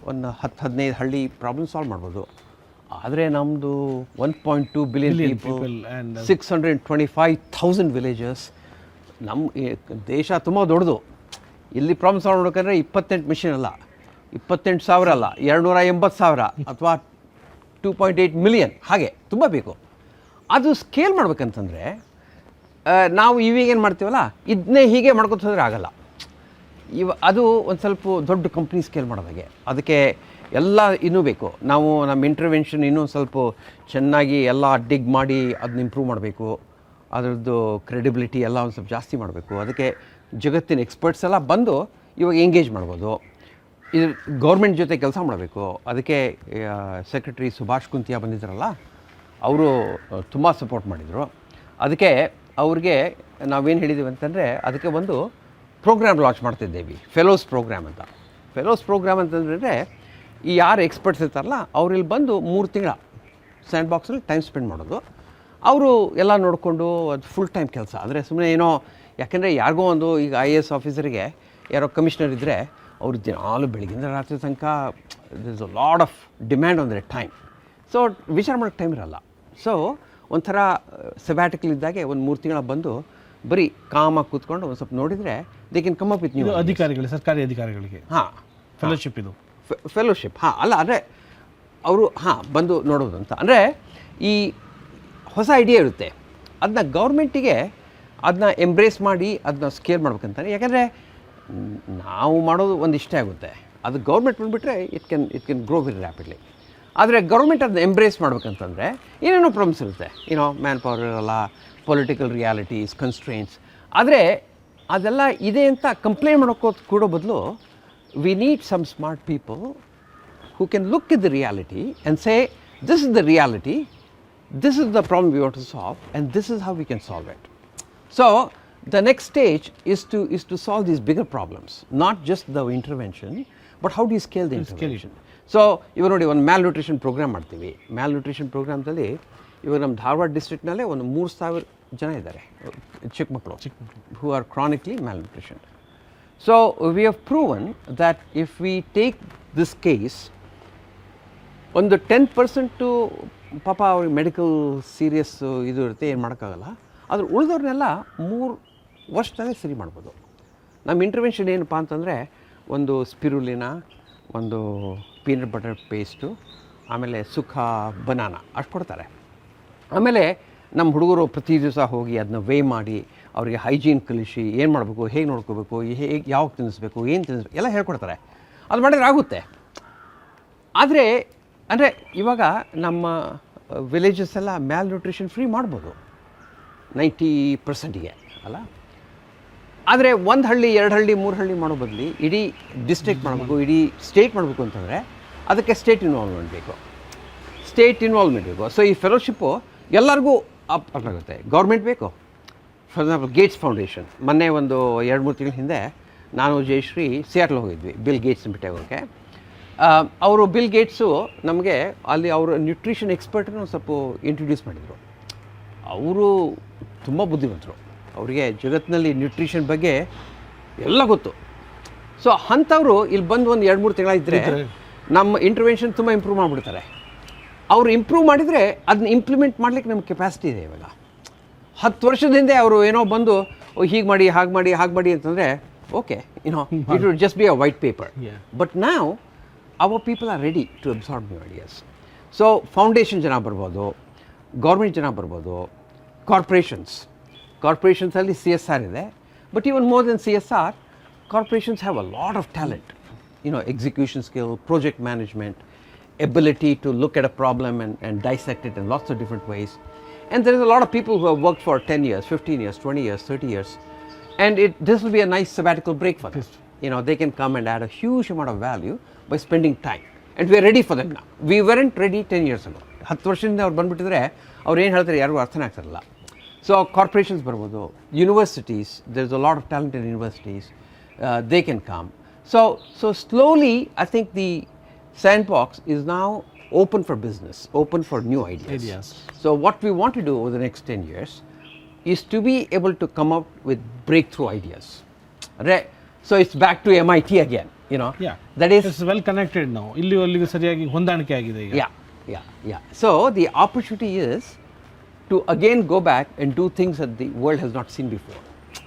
10-15 ಹಳ್ಳಿ ಪ್ರಾಬ್ಲಮ್ ಸಾಲ್ವ್ ಮಾಡ್ಬೋದು. ಆದರೆ ನಮ್ಮದು 1.2 ಬಿಲಿಯನ್ ಪೀಪಲ್, 625,000 ವಿಲೇಜಸ್. ನಮ್ಮ ದೇಶ ತುಂಬ ದೊಡ್ಡದು. ಇಲ್ಲಿ ಪ್ರಾಬ್ಲಮ್ ಸಾಲ್ವ್ ಮಾಡ್ಬೇಕಂದ್ರೆ 28 ಮಿಷಿನ್ ಅಲ್ಲ, 28,000 ಅಲ್ಲ, 280,000 ಅಥವಾ 2.8 ಮಿಲಿಯನ್, ಹಾಗೆ ತುಂಬ ಬೇಕು. ಅದು ಸ್ಕೇಲ್ ಮಾಡ್ಬೇಕಂತಂದರೆ ನಾವು ಇವಾಗೇನು ಮಾಡ್ತೀವಲ್ಲ, ಇದನ್ನೇ ಹೀಗೆ ಮಾಡ್ಕೊತ ಹೋದರೆ ಆಗಲ್ಲ. ಅದು ಒಂದು ಸ್ವಲ್ಪ ದೊಡ್ಡ ಕಂಪ್ನಿ ಸ್ಕೇಲ್ ಮಾಡೋದಾಗೆ. ಅದಕ್ಕೆ ಎಲ್ಲ ಇನ್ನೂ ಬೇಕು. ನಾವು ನಮ್ಮ ಇಂಟರ್ವೆನ್ಷನ್ ಇನ್ನೂ ಸ್ವಲ್ಪ ಚೆನ್ನಾಗಿ ಎಲ್ಲ ಡಿಗ್ ಮಾಡಿ ಅದನ್ನ ಇಂಪ್ರೂವ್ ಮಾಡಬೇಕು. ಅದರದ್ದು ಕ್ರೆಡಿಬಿಲಿಟಿ ಎಲ್ಲ ಒಂದು ಸ್ವಲ್ಪ ಜಾಸ್ತಿ ಮಾಡಬೇಕು. ಅದಕ್ಕೆ ಜಗತ್ತಿನ ಎಕ್ಸ್ಪರ್ಟ್ಸ್ ಎಲ್ಲ ಬಂದು ಇವಾಗ ಎಂಗೇಜ್ ಮಾಡ್ಬೋದು. ಇದು ಗೌರ್ಮೆಂಟ್ ಜೊತೆ ಕೆಲಸ ಮಾಡಬೇಕು. ಅದಕ್ಕೆ ಸೆಕ್ರೆಟರಿ ಸುಭಾಷ್ ಕುಂತಿಯಾ ಬಂದಿದ್ದಾರಲ್ಲ, ಅವರು ತುಂಬ ಸಪೋರ್ಟ್ ಮಾಡಿದರು. ಅದಕ್ಕೆ ಅವ್ರಿಗೆ ನಾವೇನು ಹೇಳಿದ್ದೀವಿ ಅಂತಂದರೆ, ಅದಕ್ಕೆ ಒಂದು ಪ್ರೋಗ್ರಾಮ್ ಲಾಂಚ್ ಮಾಡ್ತಿದ್ದೇವೆ, ಫೆಲೋಸ್ ಪ್ರೋಗ್ರಾಮ್ ಅಂತ. ಫೆಲೋಸ್ ಪ್ರೋಗ್ರಾಮ್ ಅಂತಂದರೆ ಈ ಯಾರು ಎಕ್ಸ್ಪರ್ಟ್ಸ್ ಇರ್ತಾರಲ್ಲ ಅವ್ರು ಇಲ್ಲಿ ಬಂದು 3 ತಿಂಗಳ ಸ್ಯಾಂಡ್ ಬಾಕ್ಸಲ್ಲಿ ಟೈಮ್ ಸ್ಪೆಂಡ್ ಮಾಡೋದು. ಅವರು ಎಲ್ಲ ನೋಡಿಕೊಂಡು ಅದು ಫುಲ್ ಟೈಮ್ ಕೆಲಸ. ಅಂದರೆ ಸುಮ್ಮನೆ ಏನೋ, ಯಾಕೆಂದರೆ ಯಾರಿಗೋ ಒಂದು ಈಗ IAS ಆಫೀಸರಿಗೆ ಯಾರೋ ಕಮಿಷನರ್ ಇದ್ದರೆ ಅವ್ರು ದಿನಾಲು ಬೆಳಗಿಂದ ರಾತ್ರಿ ತನಕ this a lot of demand on their time. So ವಿಚಾರ ಮಾಡೋಕ್ಕೆ ಟೈಮ್ ಇರಲ್ಲ. ಸೊ ಒಂಥರ ಸೆಬ್ಯಾಟಿಕಲ್ ಇದ್ದಾಗೆ ಒಂದು 3 ತಿಂಗಳ ಬಂದು ಬರೀ ಕಾಮಾಗಿ ಕೂತ್ಕೊಂಡು ಒಂದು ಸ್ವಲ್ಪ ನೋಡಿದರೆ they can come up with new ಅಧಿಕಾರಿಗಳಿಗೆ, ಸರ್ಕಾರಿ ಅಧಿಕಾರಿಗಳಿಗೆ ಫೆಲೋಶಿಪ್ ಇದು ಫೆಲೋಶಿಪ್. ಅಲ್ಲ ಅಂದರೆ ಅವರು ಬಂದು ನೋಡೋದು ಅಂತ. ಅಂದರೆ ಈ ಹೊಸ ಐಡಿಯಾ ಇರುತ್ತೆ, ಅದನ್ನ ಗೌರ್ಮೆಂಟಿಗೆ ಅದನ್ನ ಎಂಬ್ರೇಸ್ ಮಾಡಿ ಅದನ್ನ ಸ್ಕೇಲ್ ಮಾಡ್ಬೇಕಂತಾನೆ. ಯಾಕಂದರೆ ನಾವು ಮಾಡೋದು ಒಂದು ಇಷ್ಟೇ ಆಗುತ್ತೆ, ಅದು ಗೌರ್ಮೆಂಟ್ ಬಂದುಬಿಟ್ರೆ it can grow very rapidly. ಆದರೆ ಗೌರ್ಮೆಂಟ್ ಅದನ್ನ ಎಂಬ್ರೇಸ್ ಮಾಡ್ಬೇಕಂತಂದರೆ ಏನೇನೋ ಪ್ರಾಬ್ಲಮ್ಸ್ ಇರುತ್ತೆ, ಮ್ಯಾನ್ ಪವರ್ ಇರಲ್ಲ, ಪೊಲಿಟಿಕಲ್ ರಿಯಾಲಿಟೀಸ್, ಕನ್ಸ್ಟ್ರೇನ್ಸ್. ಆದರೆ ಅದೆಲ್ಲ ಇದೆ ಅಂತ ಕಂಪ್ಲೇಂಟ್ ಕೊಡೋ ಬದಲು we need some smart people who can look at the reality and say, this is the reality, this is the problem we want to solve, and this is how we can solve it. So the next stage is to solve these bigger problems, not just the intervention, but how do you scale the intervention. So ಇವಾಗ ನೋಡಿ, ಒಂದು ಮ್ಯಾಲ್ nutrition program ಮಾಡ್ತೀವಿ. ಮ್ಯಾಲ್ nutrition ಪ್ರೋಗ್ರಾಮ್ದಲ್ಲಿ ಇವಾಗ ನಮ್ಮ ಧಾರವಾಡ ಡಿಸ್ಟ್ರಿಕ್ಟ್ನಲ್ಲೇ ಒಂದು 3,000 ಜನ ಇದ್ದಾರೆ, ಚಿಕ್ಕ ಮಕ್ಕಳು who are chronically malnutritioned. So we have proven that if we take this case, ಒಂದು 10% ಪಾಪ ಅವ್ರಿಗೆ ಮೆಡಿಕಲ್ ಸೀರಿಯಸ್ ಇದು ಇರುತ್ತೆ, ಏನು ಮಾಡೋಕ್ಕಾಗಲ್ಲ. ಆದ್ರೆ ಉಳಿದವ್ರನ್ನೆಲ್ಲ 3 ವರ್ಷದಲ್ಲೇ ಸರಿ ಮಾಡ್ಬೋದು. ನಮ್ಮ ಇಂಟರ್ವೆನ್ಷನ್ ಏನಪ್ಪ ಅಂತಂದರೆ, ಒಂದು ಸ್ಪಿರುಲಿನ, ಒಂದು ಪೀನಟ್ ಬಟರ್ ಪೇಸ್ಟು, ಆಮೇಲೆ ಸುಖ ಬನಾನಾ ಅಷ್ಟು ಕೊಡ್ತಾರೆ. ಆಮೇಲೆ ನಮ್ಮ ಹುಡುಗರು ಪ್ರತಿ ದಿವಸ ಹೋಗಿ ಅದನ್ನ ವೇ ಮಾಡಿ ಅವರಿಗೆ ಹೈಜೀನ್ ಕಲಿಸಿ, ಏನು ಮಾಡಬೇಕು, ಹೇಗೆ ನೋಡ್ಕೋಬೇಕು, ಹೇಗೆ ಯಾವಾಗ ತಿನ್ನಿಸ್ಬೇಕು, ಏನು ತಿನ್ನಿಸ್ಬೇಕು ಎಲ್ಲ ಹೇಳ್ಕೊಡ್ತಾರೆ. ಅದು ಮಾಡಿದ್ರೆ ಆಗುತ್ತೆ. ಆದರೆ ಅಂದರೆ ಇವಾಗ ನಮ್ಮ ವಿಲೇಜಸ್ ಎಲ್ಲ ಮ್ಯಾಲ್ ನ್ಯೂಟ್ರಿಷನ್ ಫ್ರೀ ಮಾಡ್ಬೋದು 90%ಗೆ ಅಲ್ಲ. ಆದರೆ 1 ಹಳ್ಳಿ 2 ಹಳ್ಳಿ 3 ಹಳ್ಳಿ ಮಾಡೋ ಬದಲಿ ಇಡೀ ಡಿಸ್ಟ್ರಿಕ್ಟ್ ಮಾಡಬೇಕು, ಇಡೀ ಸ್ಟೇಟ್ ಮಾಡಬೇಕು ಅಂತಂದರೆ ಅದಕ್ಕೆ ಸ್ಟೇಟ್ ಇನ್ವಾಲ್ವ್ಮೆಂಟ್ ಬೇಕು. ಸೊ ಈ ಫೆಲೋಶಿಪ್ಪು ಎಲ್ಲರಿಗೂ ಆಗುತ್ತೆ. ಗೌರ್ಮೆಂಟ್ ಬೇಕು. ಫಾರ್ ಎಕ್ಸಾಂಪಲ್ ಗೇಟ್ಸ್ ಫೌಂಡೇಶನ್, ಮೊನ್ನೆ ಒಂದು 2-3 ತಿಂಗಳ ಹಿಂದೆ ನಾನು ಜಯಶ್ರೀ ಸಿಯಾಟ್ಲ್ ಹೋಗಿದ್ವಿ ಬಿಲ್ ಗೇಟ್ಸ್ನ ಭೇಟಿ ಆಗೋಕ್ಕೆ. ಅವರು ಬಿಲ್ ಗೇಟ್ಸು ನಮಗೆ ಅಲ್ಲಿ ಅವರ ನ್ಯೂಟ್ರಿಷನ್ ಎಕ್ಸ್ಪರ್ಟನ್ನು ಸ್ವಲ್ಪ ಇಂಟ್ರೊಡ್ಯೂಸ್ ಮಾಡಿದರು. ಅವರು ತುಂಬ ಬುದ್ಧಿವಂತರು, ಅವರಿಗೆ ಜಗತ್ತಿನಲ್ಲಿ ನ್ಯೂಟ್ರಿಷನ್ ಬಗ್ಗೆ ಎಲ್ಲ ಗೊತ್ತು. ಸೊ ಅಂಥವರು ಇಲ್ಲಿ ಬಂದು ಒಂದು 2-3 ತಿಂಗಳಿದ್ದರೆ ನಮ್ಮ ಇಂಟರ್ವೆನ್ಷನ್ ತುಂಬ ಇಂಪ್ರೂವ್ ಮಾಡಿಬಿಡ್ತಾರೆ. ಅವರು ಇಂಪ್ರೂವ್ ಮಾಡಿದರೆ ಅದನ್ನ ಇಂಪ್ಲಿಮೆಂಟ್ ಮಾಡಲಿಕ್ಕೆ ನಮ್ಗೆ ಕೆಪಾಸಿಟಿ ಇದೆ. ಇವಾಗ 10 ವರ್ಷದ ಹಿಂದೆ ಅವರು ಏನೋ ಬಂದು ಹೀಗೆ ಮಾಡಿ ಹಾಗೆ ಮಾಡಿ ಅಂತಂದರೆ okay, it will just be a white paper. But ನಾವು our people are ready to absorb new ideas. So foundation ಜನ ಬರ್ಬೋದು, ಗೌರ್ಮೆಂಟ್ ಜನ ಬರ್ಬೋದು, ಕಾರ್ಪೊರೇಷನ್ಸಲ್ಲಿ CSR ಇದೆ. But even more than CSR, corporations have a lot of talent, execution skill, project management, ability to look at a problem and dissect it in lots of different ways. And there is a lot of people who have worked for 10 years, 15 years, 20 years, 30 years. And this will be a nice sabbatical break for them. They can come and add a huge amount of value by spending time. And we are ready for them now. We weren't ready 10 years ago. 10 ವರ್ಷದಿಂದ ಅವ್ರು ಬಂದುಬಿಟ್ಟಿದ್ರೆ ಅವ್ರು ಏನು ಹೇಳ್ತಾರೆ ಯಾರಿಗೂ ಅರ್ಥನೇ ಆಗ್ತಿರಲ್ಲ. So corporations ಬರ್ಬೋದು, universities, there is a lot of talented universities, they can come. So slowly I think the sandbox is now open for business, open for new ideas. So what we want to do over the next 10 years is to be able to come up with breakthrough ideas. So it's back to MIT again, that is, it's well connected now. ಇಲ್ಲಿ ಅಲ್ಲಿಗೆ ಸರಿಯಾಗಿ ಹೊಂದಾಣಿಕೆ ಆಗಿದೆ ಈಗ. Yeah. So the opportunity is to again go back and do things that the world has not seen before.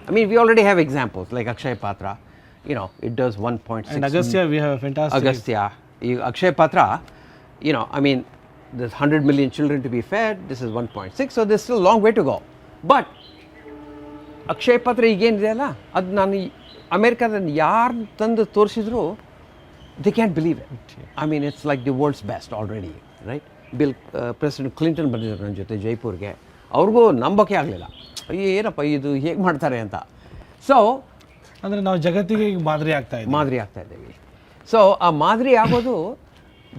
I mean, we already have examples like Akshay Patra, it does 1.6. And Agastya, we have a fantastic. Agastya, Akshay Patra, I mean, there's 100 million children to be fed. This is 1.6, so there's still a long way to go. But Akshay Patra ಈಗೇನಿದೆ ಅಲ್ಲ, ಅದು ನಾನು ಅಮೇರಿಕಾದಲ್ಲಿ ಯಾರು ತಂದು ತೋರಿಸಿದ್ರು they can't believe it. I mean, it's like the world's best already, right? President Clinton ಬಂದಿದ್ರು ನನ್ನ ಜೊತೆ ಜೈಪುರ್ಗೆ. ಅವ್ರಿಗೂ ನಂಬೋಕೆ ಆಗಲಿಲ್ಲ, ಏನಪ್ಪ ಇದು ಹೇಗೆ ಮಾಡ್ತಾರೆ ಅಂತ. ಸೊ ಅಂದರೆ ನಾವು ಜಗತ್ತಿಗೆ ಮಾದರಿ ಆಗ್ತಾ ಇದ್ದೀವಿ. ಸೊ ಆ ಮಾದರಿ ಆಗೋದು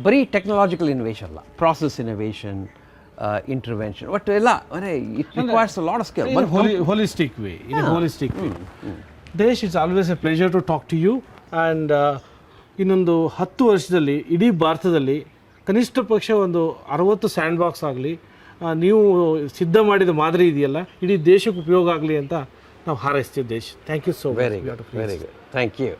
ಬರೀ ಟೆಕ್ನಾಲಜಿಕಲ್ ಇನೋವೇಷನ್ ಅಲ್ಲ, ಪ್ರಾಸೆಸ್ ಇನೋವೇಷನ್, ಇಂಟರ್ವೆನ್ಷನ್, ಒಟ್ಟು ಎಲ್ಲ ಅಂದರೆ it requires lot of skill. holistic way, in a holistic way. Desh, it's always a pleasure to talk to you. And ಇನ್ನೊಂದು 10 ವರ್ಷದಲ್ಲಿ ಇಡೀ ಭಾರತದಲ್ಲಿ ಕನಿಷ್ಠ ಪಕ್ಷ ಒಂದು 60 ಸ್ಯಾಂಡ್ ಬಾಕ್ಸ್ ಆಗಲಿ, ನೀವು ಸಿದ್ಧ ಮಾಡಿದ ಮಾದರಿ ಇದೆಯಲ್ಲ ಇಡೀ ದೇಶಕ್ಕೆ ಉಪಯೋಗ ಆಗಲಿ ಅಂತ ನಾವು ಹಾರೈಸ್ತೀವಿ. Desh, thank you so much. Very good, thank you.